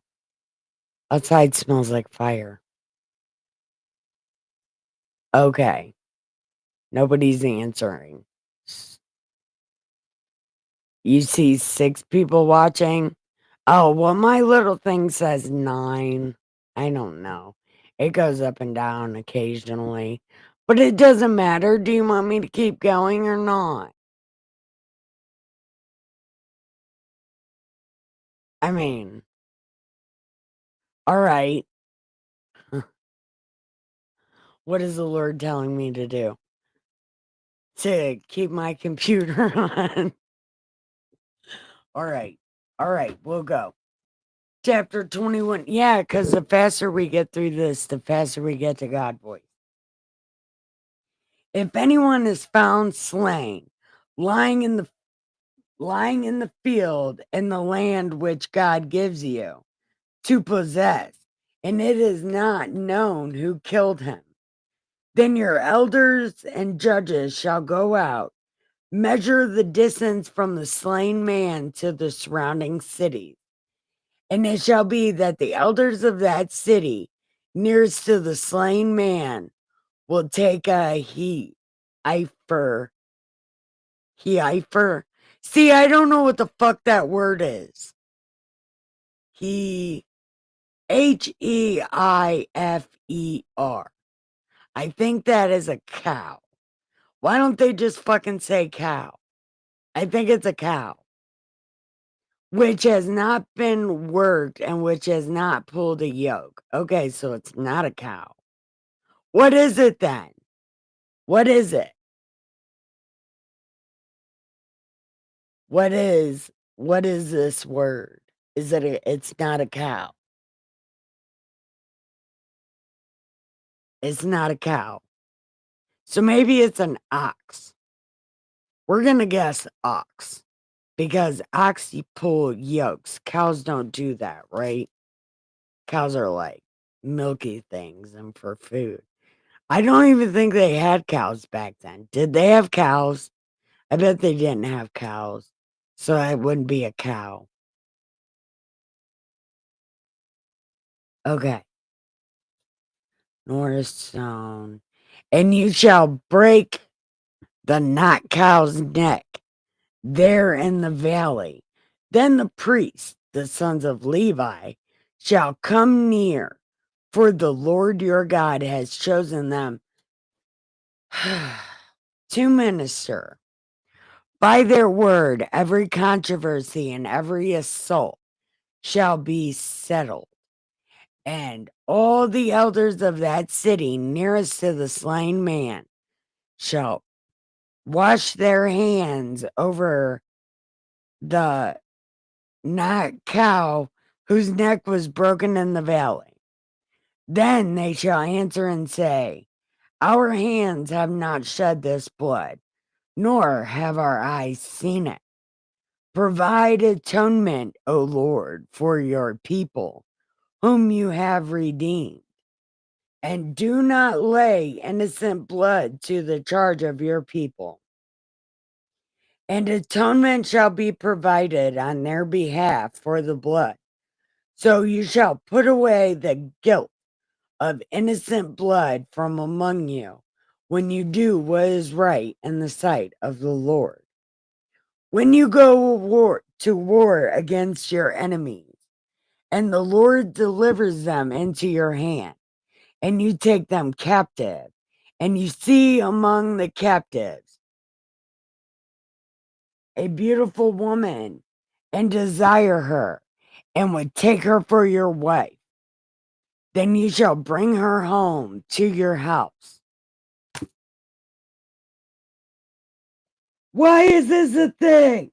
Outside smells like fire. Okay. Nobody's answering. You see 6 people watching? Oh, well, my little thing says 9. I don't know. It goes up and down occasionally. But it doesn't matter. Do you want me to keep going or not? I mean, alright. What is the Lord telling me to do? To keep my computer on. Alright. Alright, we'll go. Chapter 21. Yeah, because the faster we get through this, the faster we get to God voice. If anyone is found slain, lying in the field in the land which God gives you to possess, and it is not known who killed him, then your elders and judges shall go out, measure the distance from the slain man to the surrounding cities. And it shall be that the elders of that city nearest to the slain man will take a heifer. Heifer. See, I don't know what the fuck that word is. Heifer. I think that is a cow. Why don't they just fucking say cow? I think it's a cow. Which has not been worked and which has not pulled a yoke. Okay, so it's not a cow. What is it then? What is it? What is this word? Is it it's not a cow. It's not a cow. So maybe it's an ox. We're gonna guess ox. Because ox pull yokes. Cows don't do that, right? Cows are like milky things and for food. I don't even think they had cows back then. Did they have cows? I bet they didn't have cows. So it wouldn't be a cow. Okay. North stone. And you shall break the not cow's neck there in the valley. Then the priests, the sons of Levi, shall come near, for the Lord your God has chosen them to minister. By their word, every controversy and every assault shall be settled. And all the elders of that city nearest to the slain man shall wash their hands over the not cow whose neck was broken in the valley. Then they shall answer and say, our hands have not shed this blood, nor have our eyes seen it. Provide atonement, O Lord, for your people, whom you have redeemed. And do not lay innocent blood to the charge of your people. And atonement shall be provided on their behalf for the blood. So you shall put away the guilt of innocent blood from among you when you do what is right in the sight of the Lord. When you go to war against your enemies, and the Lord delivers them into your hand, and you take them captive, and you see among the captives a beautiful woman, and desire her, and would take her for your wife, then you shall bring her home to your house. Why is this a thing?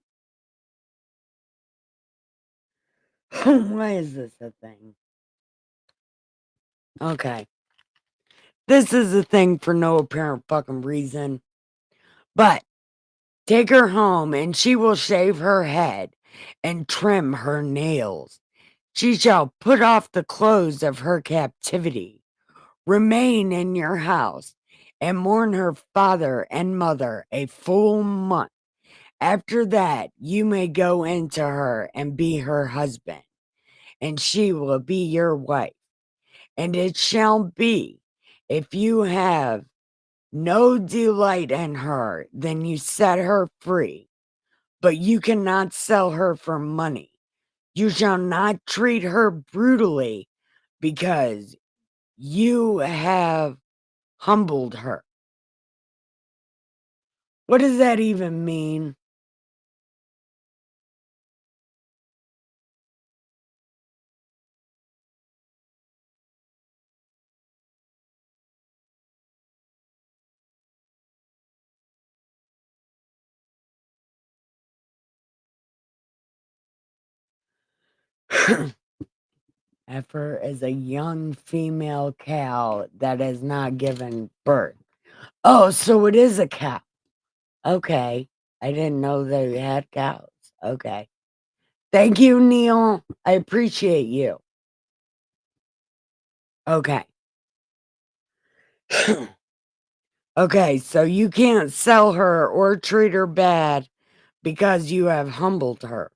Why is this a thing? Okay. This is a thing for no apparent fucking reason. But Take her home, and she will shave her head and trim her nails. She shall put off the clothes of her captivity, remain in your house, and mourn her father and mother a full month. After that, you may go into her and be her husband, and she will be your wife. And it shall be, if you have no delight in her, then you set her free, but you cannot sell her for money. You shall not treat her brutally, because you have humbled her. What does that even mean? Heifer is a young female cow that has not given birth. Oh, so it is a cow. Okay. I didn't know they had cows. Okay. Thank you, Neil. I appreciate you. Okay. Okay, so you can't sell her or treat her bad because you have humbled her.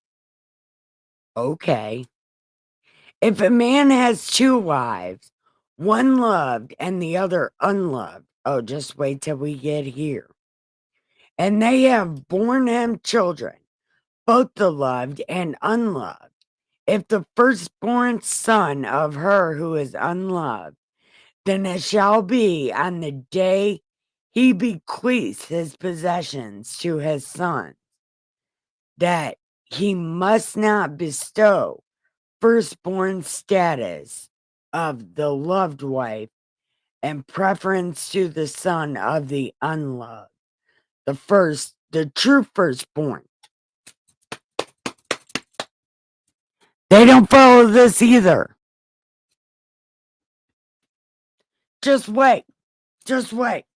Okay. If a man has two wives, one loved and the other unloved, oh, just wait till we get here. And they have borne him children, both the loved and unloved. If the firstborn son of her who is unloved, then it shall be on the day he bequeaths his possessions to his son, that he must not bestow firstborn status of the loved wife and preference to the son of the unloved, the true firstborn. They don't follow this either. Just wait. Just wait.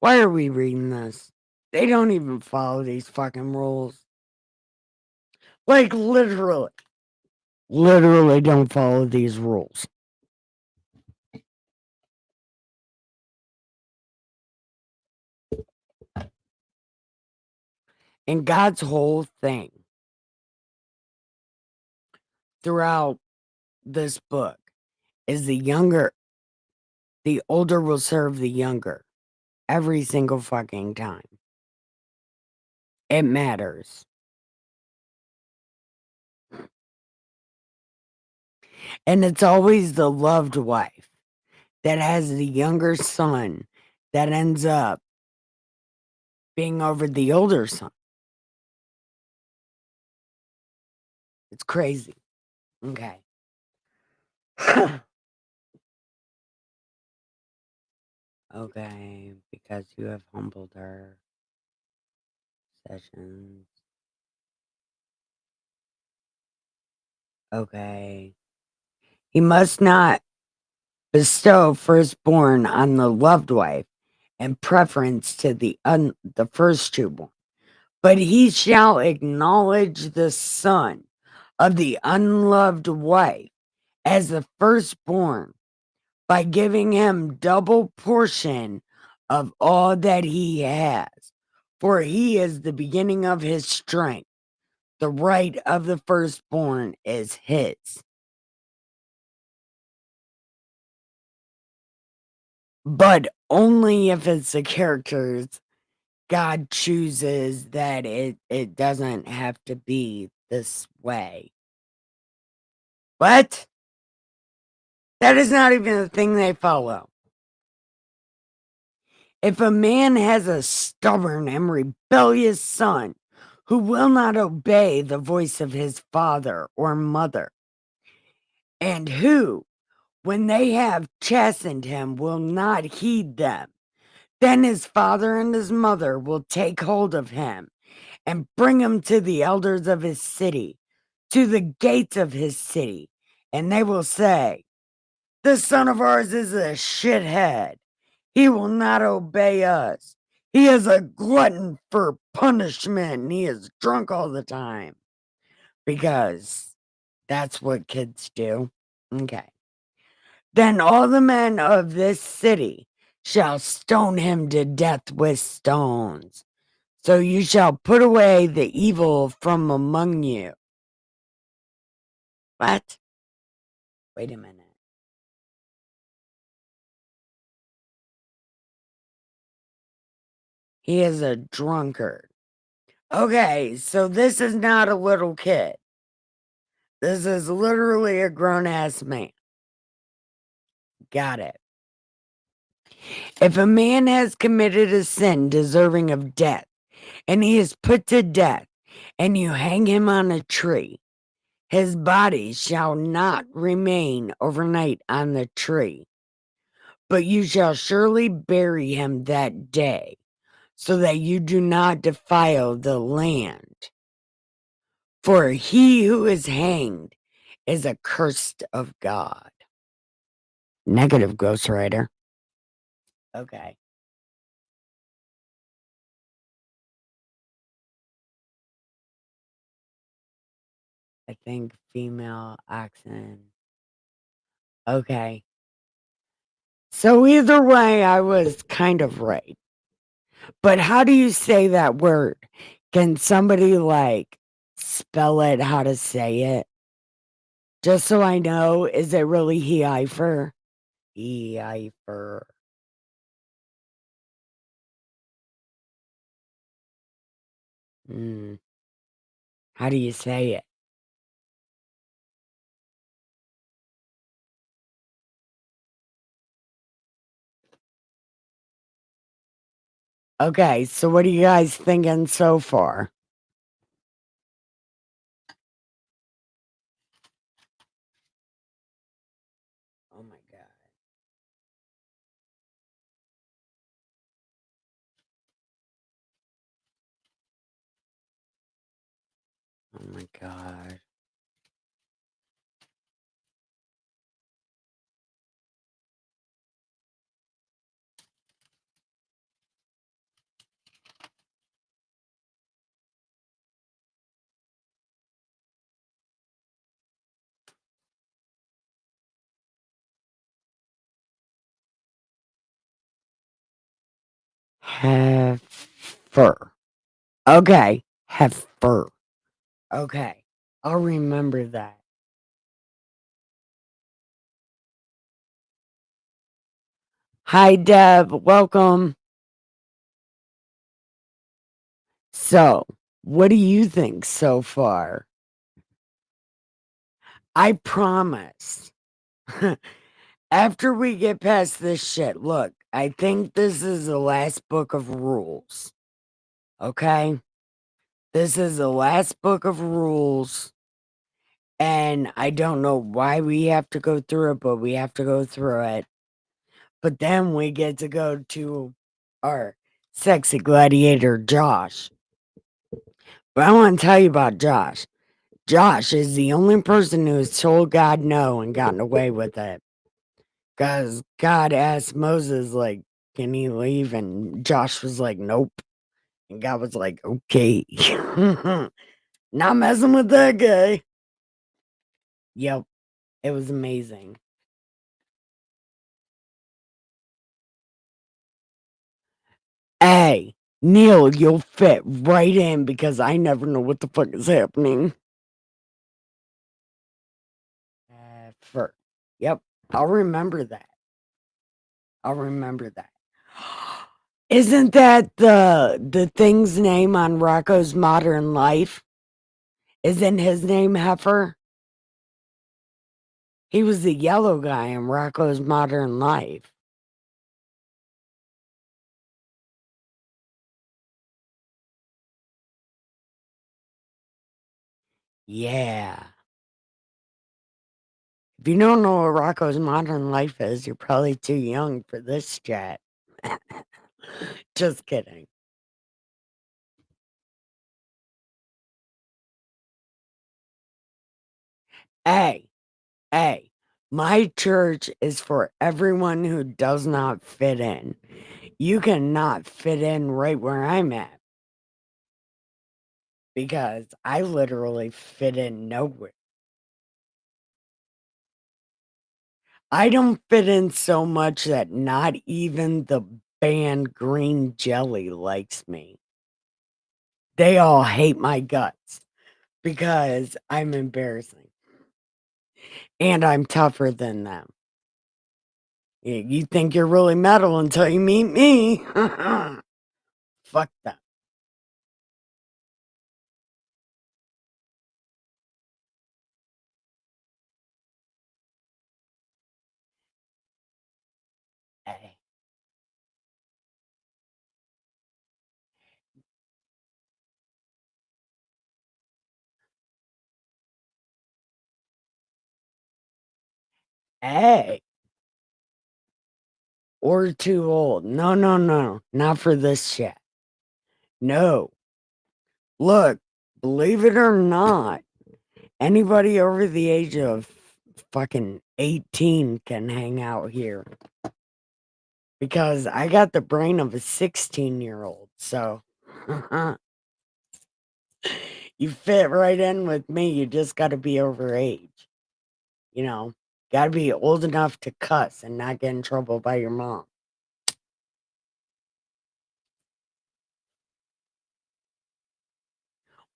Why are we reading this? They don't even follow these fucking rules. Like, literally. Literally don't follow these rules. And God's whole thing throughout this book is the older will serve the younger every single fucking time. It matters. And it's always the loved wife that has the younger son that ends up being over the older son. It's crazy. Okay. Okay, because you have humbled her. Sessions. Okay. He must not bestow firstborn on the loved wife and preference to the first two-born, but he shall acknowledge the son of the unloved wife as the firstborn by giving him double portion of all that he has, for he is the beginning of his strength. The right of the firstborn is his. But only if it's the characters God chooses that it doesn't have to be this way. What? That is not even the thing they follow. If a man has a stubborn and rebellious son who will not obey the voice of his father or mother, and who, when they have chastened him, will not heed them, then his father and his mother will take hold of him and bring him to the elders of his city, to the gates of his city, and they will say, "This son of ours is a shithead. He will not obey us. He is a glutton for punishment, and he is drunk all the time. Because that's what kids do. Okay. Then all the men of this city shall stone him to death with stones. So you shall put away the evil from among you. What? Wait a minute. He is a drunkard. Okay, so this is not a little kid. This is literally a grown ass man. Got it. If a man has committed a sin deserving of death, and he is put to death, and you hang him on a tree, his body shall not remain overnight on the tree, but you shall surely bury him that day, so that you do not defile the land. For he who is hanged is accursed of God. Negative, ghostwriter. Okay. I think female accent. Okay. So either way, I was kind of right. But how do you say that word? Can somebody like spell it how to say it? Just so I know, is it really heifer? Heifer. Hmm. How do you say it? Okay, so what are you guys thinking so far? Oh my god. Oh my god. Heifer. Okay, heifer. Okay, I'll remember that. Hi, Deb. Welcome. So, what do you think so far? I promise. After we get past this shit, look, I think this is the last book of rules. Okay? This is the last book of rules. And I don't know why we have to go through it, but we have to go through it. But then we get to go to our sexy gladiator, Josh. But I want to tell you about Josh. Josh is the only person who has told God no and gotten away with it. Because God asked Moses, like, can he leave? And Josh was like, nope. And God was like, okay. Not messing with that guy. Yep. It was amazing. Hey, Neil, you'll fit right in because I never know what the fuck is happening. For Yep, I'll remember that. I'll remember that. Isn't that the thing's name on Rocco's Modern Life? Isn't his name Heifer? He was the yellow guy in Rocco's Modern Life. Yeah. If you don't know what Rocco's Modern Life is, you're probably too young for this chat. Just kidding. Hey, hey, My church is for everyone who does not fit in. You cannot fit in right where I'm at because I literally fit in nowhere. I don't fit in so much that not even the band Green Jelly likes me. They all hate my guts because I'm embarrassing. And I'm tougher than them. You think you're really metal until you meet me. Fuck them. Hey. Hey. Or too old. No, no, no. Not for this shit. No. Look, believe it or not, anybody over the age of fucking 18 can hang out here. Because I got the brain of a 16-year-old. So you fit right in with me. You just got to be over age. You know, got to be old enough to cuss and not get in trouble by your mom.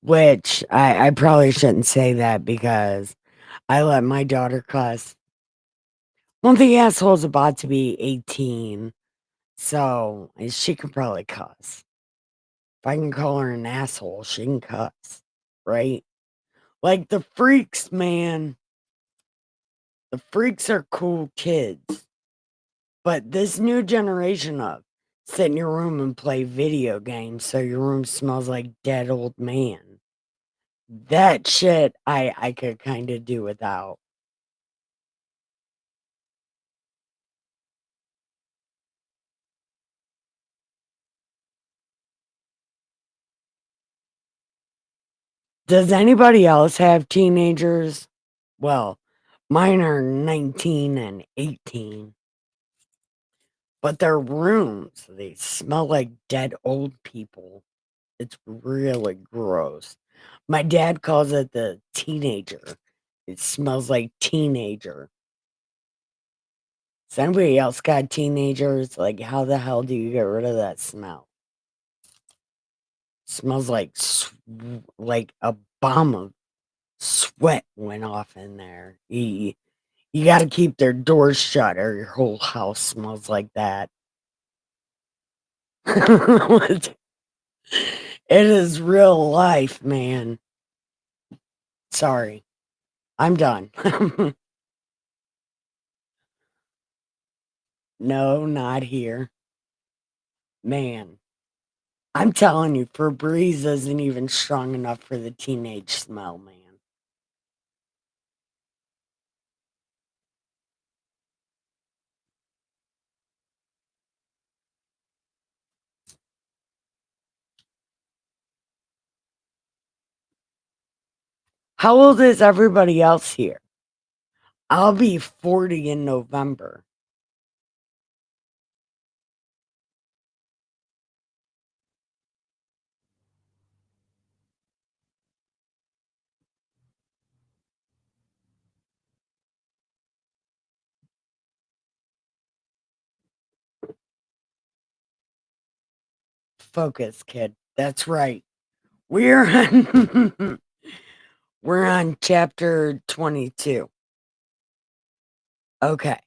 Which I probably shouldn't say that because I let my daughter cuss. Well, the asshole's about to be 18, so she can probably cuss. If I can call her an asshole, she can cuss, right? Like the freaks, man. The freaks are cool kids. But this new generation of sit in your room and play video games so your room smells like dead old man. That shit I could kind of do without. Does anybody else have teenagers? Well, mine are 19 and 18. But their rooms, they smell like dead old people. It's really gross. My dad calls it the teenager. It smells like teenager. Does anybody else got teenagers? Like, how the hell do you get rid of that smell? Smells like like a bomb of sweat went off in there. You got to keep their doors shut, or your whole house smells like that. It is real life, man. Sorry, I'm done. No, not here, man. I'm telling you, Febreze isn't even strong enough for the teenage smell, man. How old is everybody else here? I'll be 40 in November. Focus, kid. That's right. We're on, we're on chapter 22. Okay.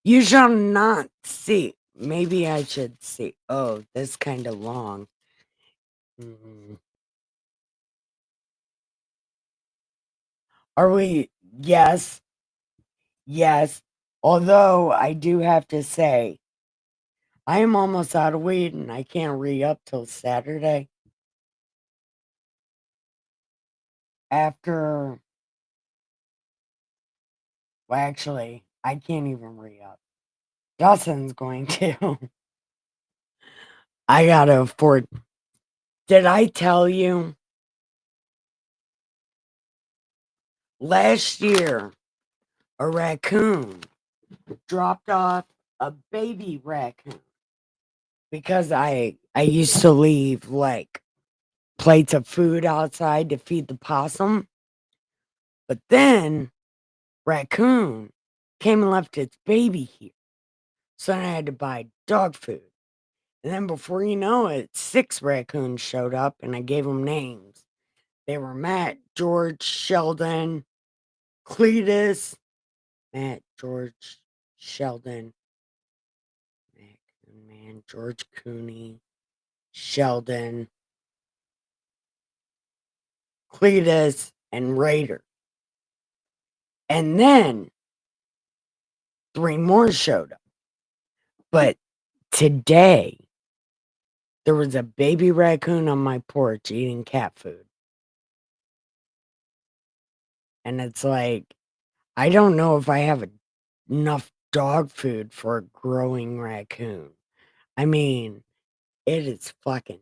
You shall not see. Maybe I should see. Oh, that's kind of long. Mm. Are we? Yes. Yes. Although I do have to say, I am almost out of weed and I can't re up till Saturday. After, well, actually, I can't even re up. Dustin's going to. I gotta afford. Did I tell you? last year, a raccoon dropped off a baby raccoon because I used to leave like plates of food outside to feed the possum, but then raccoon came and left its baby here. So then I had to buy dog food. And then before you know it, 6 raccoons showed up and I gave them names. They were Matt, George, Sheldon, Cletus, Matt, George, Sheldon, man, George Cooney, Sheldon, Cletus, and Raider. And then 3 more showed up. But today, there was a baby raccoon on my porch eating cat food. And it's like, I don't know if I have enough dog food for a growing raccoon. I mean, it is fucking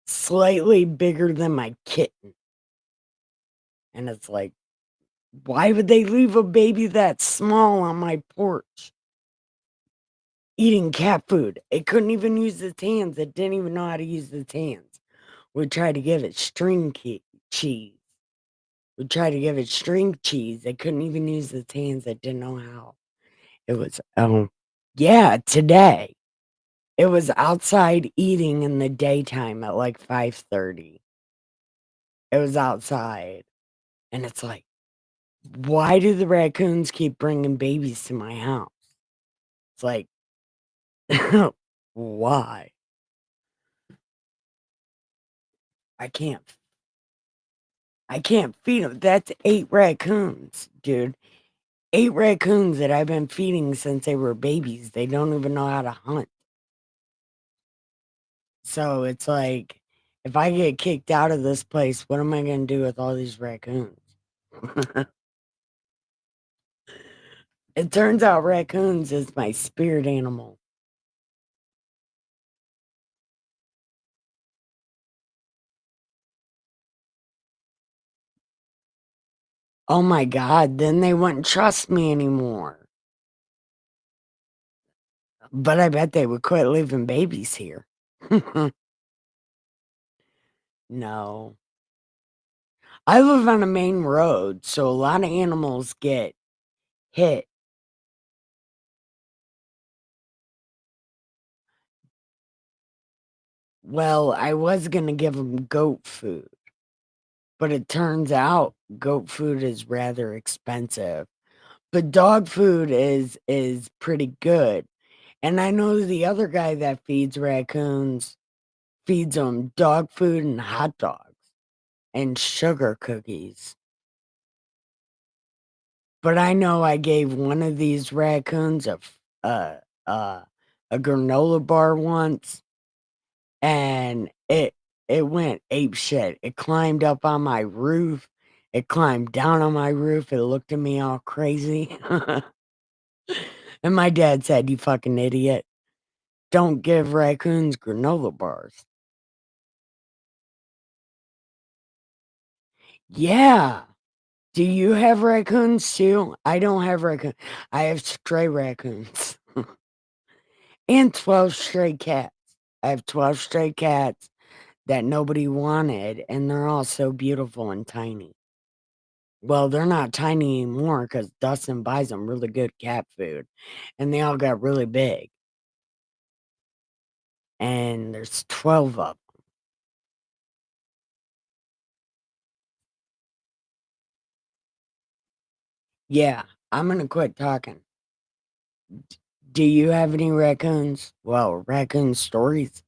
slightly bigger than my kitten. And it's like, why would they leave a baby that small on my porch eating cat food? It couldn't even use its hands. It didn't even know how to use its hands. We tried to give it cheese. We tried to give it string cheese. It couldn't even use its hands. It didn't know how. It was, yeah, today. It was outside eating in the daytime at like 5:30. It was outside. And it's like, why do the raccoons keep bringing babies to my house? It's like, why? I can't feed them. That's 8 raccoons, dude. 8 raccoons that I've been feeding since they were babies. They don't even know how to hunt. So it's like, if I get kicked out of this place, what am I going to do with all these raccoons? It turns out raccoons is my spirit animal. Oh my God, then they wouldn't trust me anymore. But I bet they would quit leaving babies here. No. I live on a main road, so a lot of animals get hit. Well, I was going to give them goat food, but it turns out goat food is rather expensive. But dog food is pretty good. And I know the other guy that feeds raccoons feeds them dog food and hot dogs and sugar cookies. But I know I gave one of these raccoons uh, a granola bar once, and it went ape shit. It climbed up on my roof. It climbed down on my roof. It looked at me all crazy. And my dad said, "You fucking idiot. Don't give raccoons granola bars." Yeah. Do you have raccoons too? I don't have raccoons. I have stray raccoons and 12 stray cats. I have 12 stray cats that nobody wanted, and they're all so beautiful and tiny. Well, they're not tiny anymore because Dustin buys them really good cat food, and they all got really big. And there's 12 of them. Yeah, I'm gonna quit talking. Do you have any raccoons? Well, raccoon stories?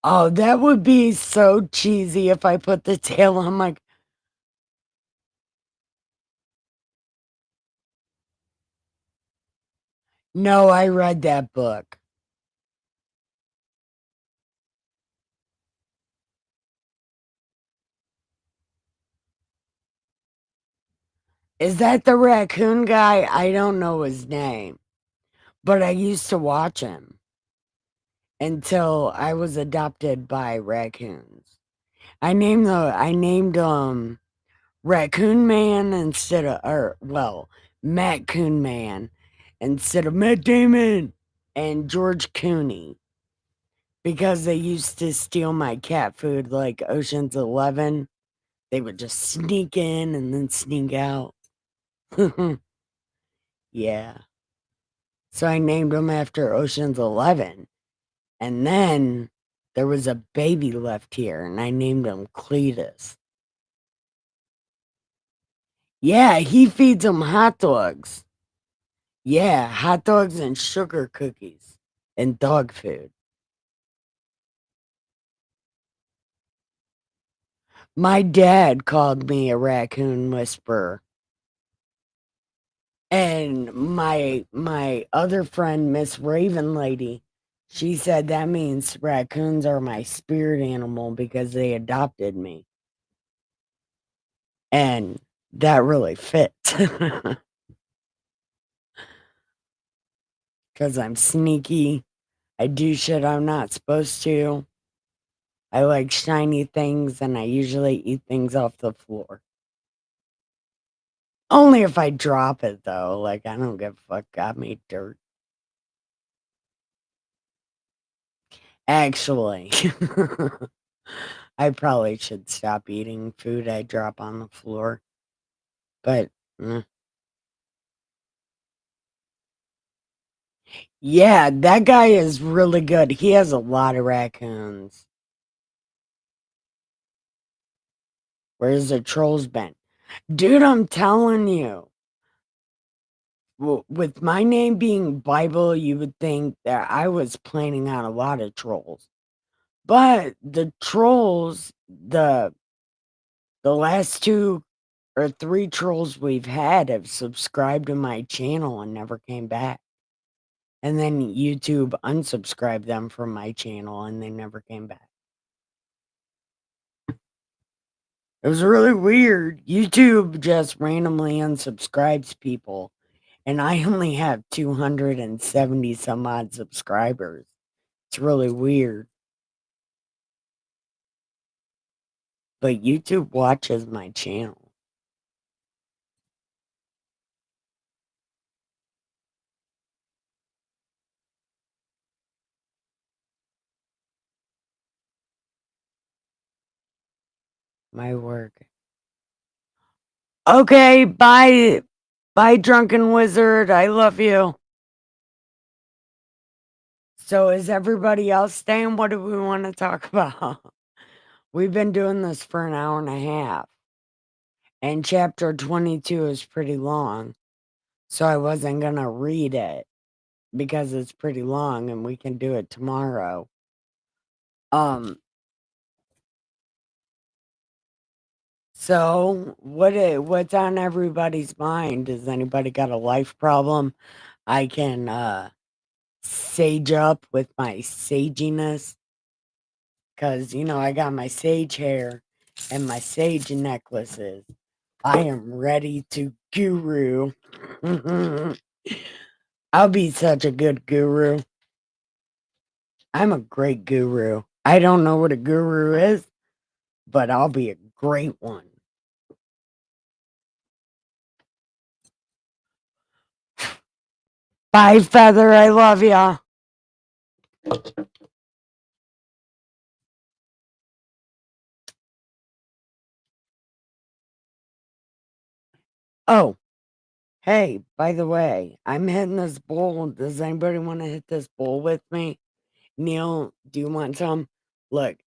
Oh, that would be so cheesy if I put the tail on my. No, I read that book. Is that the raccoon guy? I don't know his name, but I used to watch him until I was adopted by raccoons. I named Raccoon Man instead of, Matt Coon Man instead of Matt Damon and George Cooney because they used to steal my cat food like Ocean's 11. They would just sneak in and then sneak out. Yeah. So I named them after Ocean's 11. And then there was a baby left here and I named him Cletus. Yeah, he feeds them hot dogs. Yeah, hot dogs and sugar cookies and dog food. My dad called me a raccoon whisperer. And my other friend, Miss Raven Lady, she said that means raccoons are my spirit animal because they adopted me. And that really fits. Because I'm sneaky. I do shit I'm not supposed to. I like shiny things and I usually eat things off the floor. Only if I drop it though. Like I don't give a fuck. Got me dirt. Actually, I probably should stop eating food I drop on the floor. But yeah, that guy is really good. He has a lot of raccoons. Where's the trolls been? Dude, I'm telling you. With my name being Bible, you would think that I was planning on a lot of trolls. But the trolls, the last 2 or 3 trolls we've had have subscribed to my channel and never came back. And then YouTube unsubscribed them from my channel and they never came back. It was really weird. YouTube just randomly unsubscribes people. And I only have 270 some odd subscribers. It's really weird. But YouTube watches my channel. My work. Okay, bye. Bye, drunken wizard. I love you. So is everybody else staying? What do we want to talk about? We've been doing this for an hour and a half. And chapter 22 is pretty long. So I wasn't going to read it because it's pretty long and we can do it tomorrow. So what's on everybody's mind? Does anybody got a life problem? I can sage up with my saginess because I got my sage hair and my sage necklaces. I am ready to guru. I'll be such a good guru. I'm a great guru. I don't know what a guru is, but I'll be a great one. Bye, Feather. I love ya. Oh, hey, by the way, I'm hitting this bowl. Does anybody want to hit this bowl with me? Neil, do you want some? Look,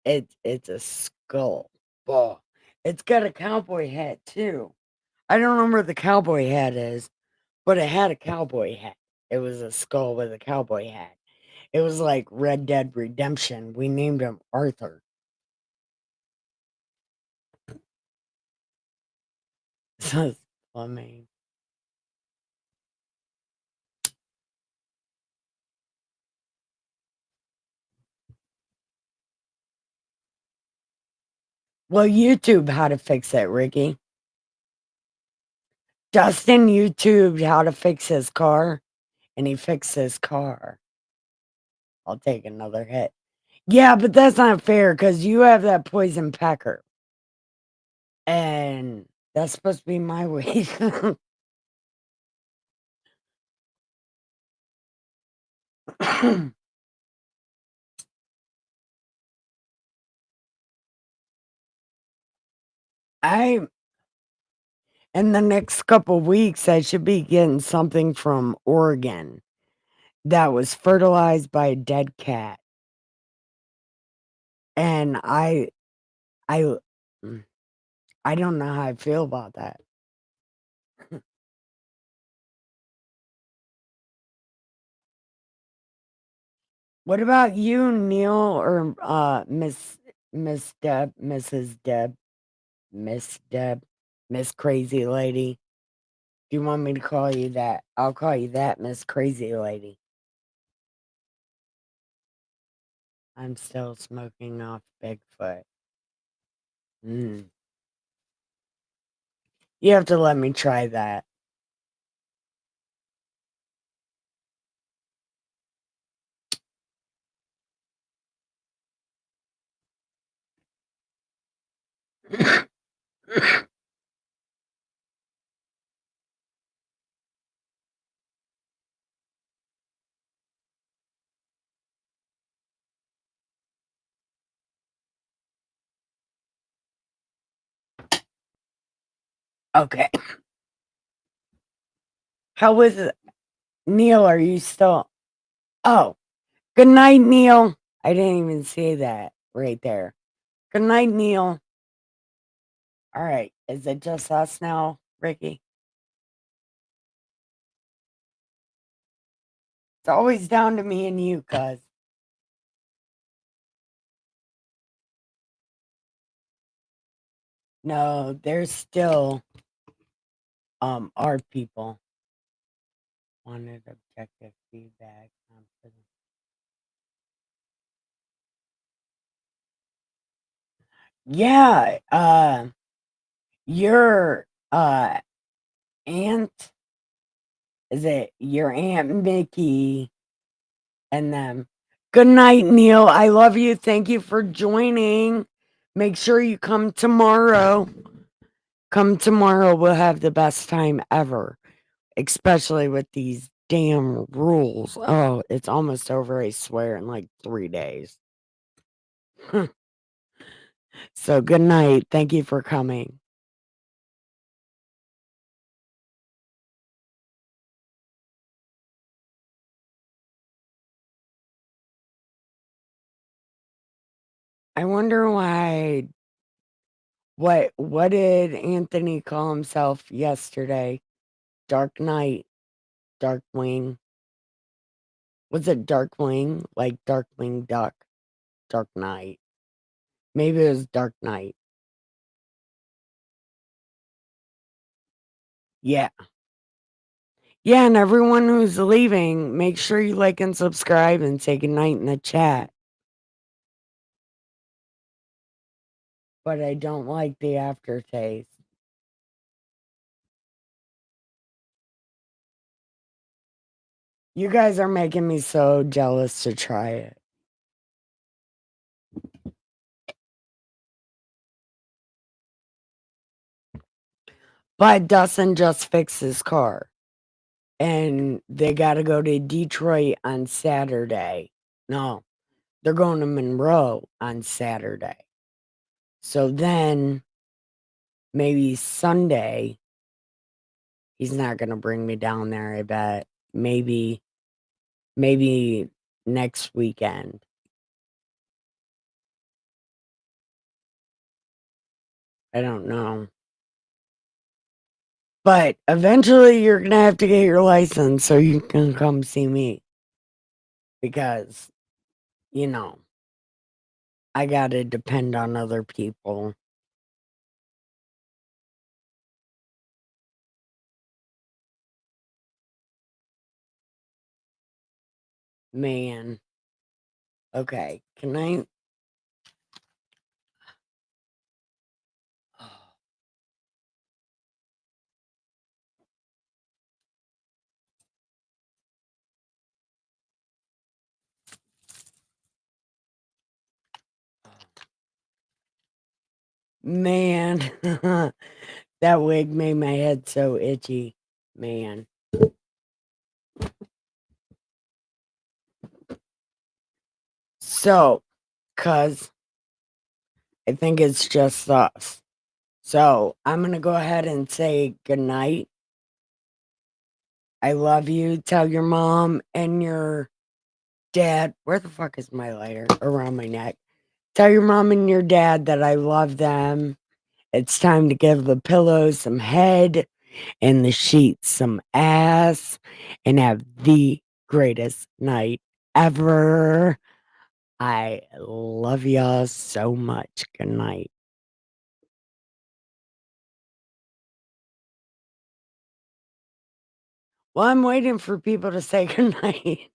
it's a skull ball. It's got a cowboy hat too. I don't remember what the cowboy hat is, but it had a cowboy hat. It was a skull with a cowboy hat. It was like Red Dead Redemption. We named him Arthur. So funny. Well, YouTube how to fix it, Ricky. Justin YouTubed how to fix his car, and he fixed his car. I'll take another hit. Yeah, but that's not fair because you have that poison pecker. And that's supposed to be my weight. In the next couple weeks, I should be getting something from Oregon that was fertilized by a dead cat. And I don't know how I feel about that. What about you, Neil, or Miss Deb, Mrs. Deb, Miss Deb, Miss Crazy Lady? Do you want me to call you that? I'll call you that, Miss Crazy Lady. I'm still smoking off Bigfoot. You have to let me try that. Okay. How was it? Neil, are you still? Oh, good night, Neil. I didn't even say that right there. Good night, Neil. All right. Is it just us now, Ricky? It's always down to me and you, cuz. No, there's still our people wanted objective feedback. Yeah, your aunt, is it your Aunt Mickey and them? Good night, Neil. I love you. Thank you for joining. Make sure you come tomorrow. Come tomorrow. We'll have the best time ever, especially with these damn rules. Oh, it's almost over, I swear, in like 3 days. So good night. Thank you for coming. I wonder why. What did Anthony call himself yesterday? Dark Knight, Darkwing. Was it Darkwing? Like Darkwing Duck, Dark Knight. Maybe it was Dark Knight. Yeah. Yeah, and everyone who's leaving, make sure you like and subscribe and say goodnight in the chat. But I don't like the aftertaste. You guys are making me so jealous to try it. But Dustin just fixed his car. And they got to go to Detroit on Saturday. No, they're going to Monroe on Saturday. So then maybe Sunday, he's not going to bring me down there, I bet. Maybe next weekend. I don't know. But eventually you're going to have to get your license so you can come see me. Because, you know, I got to depend on other people. Man. Okay, can I? Man, that wig made my head so itchy. Man. So, cuz I think it's just us. So, I'm going to go ahead and say goodnight. I love you. Tell your mom and your dad. Where the fuck is my lighter? Around my neck. Tell your mom and your dad that I love them. It's time to give the pillows some head and the sheets some ass and have the greatest night ever. I love y'all so much. Good night. Well, I'm waiting for people to say good night.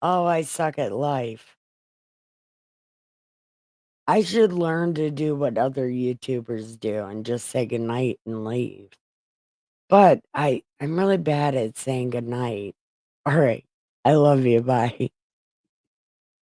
Oh, I suck at life. I should learn to do what other YouTubers do and just say good night and leave. But I'm really bad at saying good night. All right. I love you. Bye.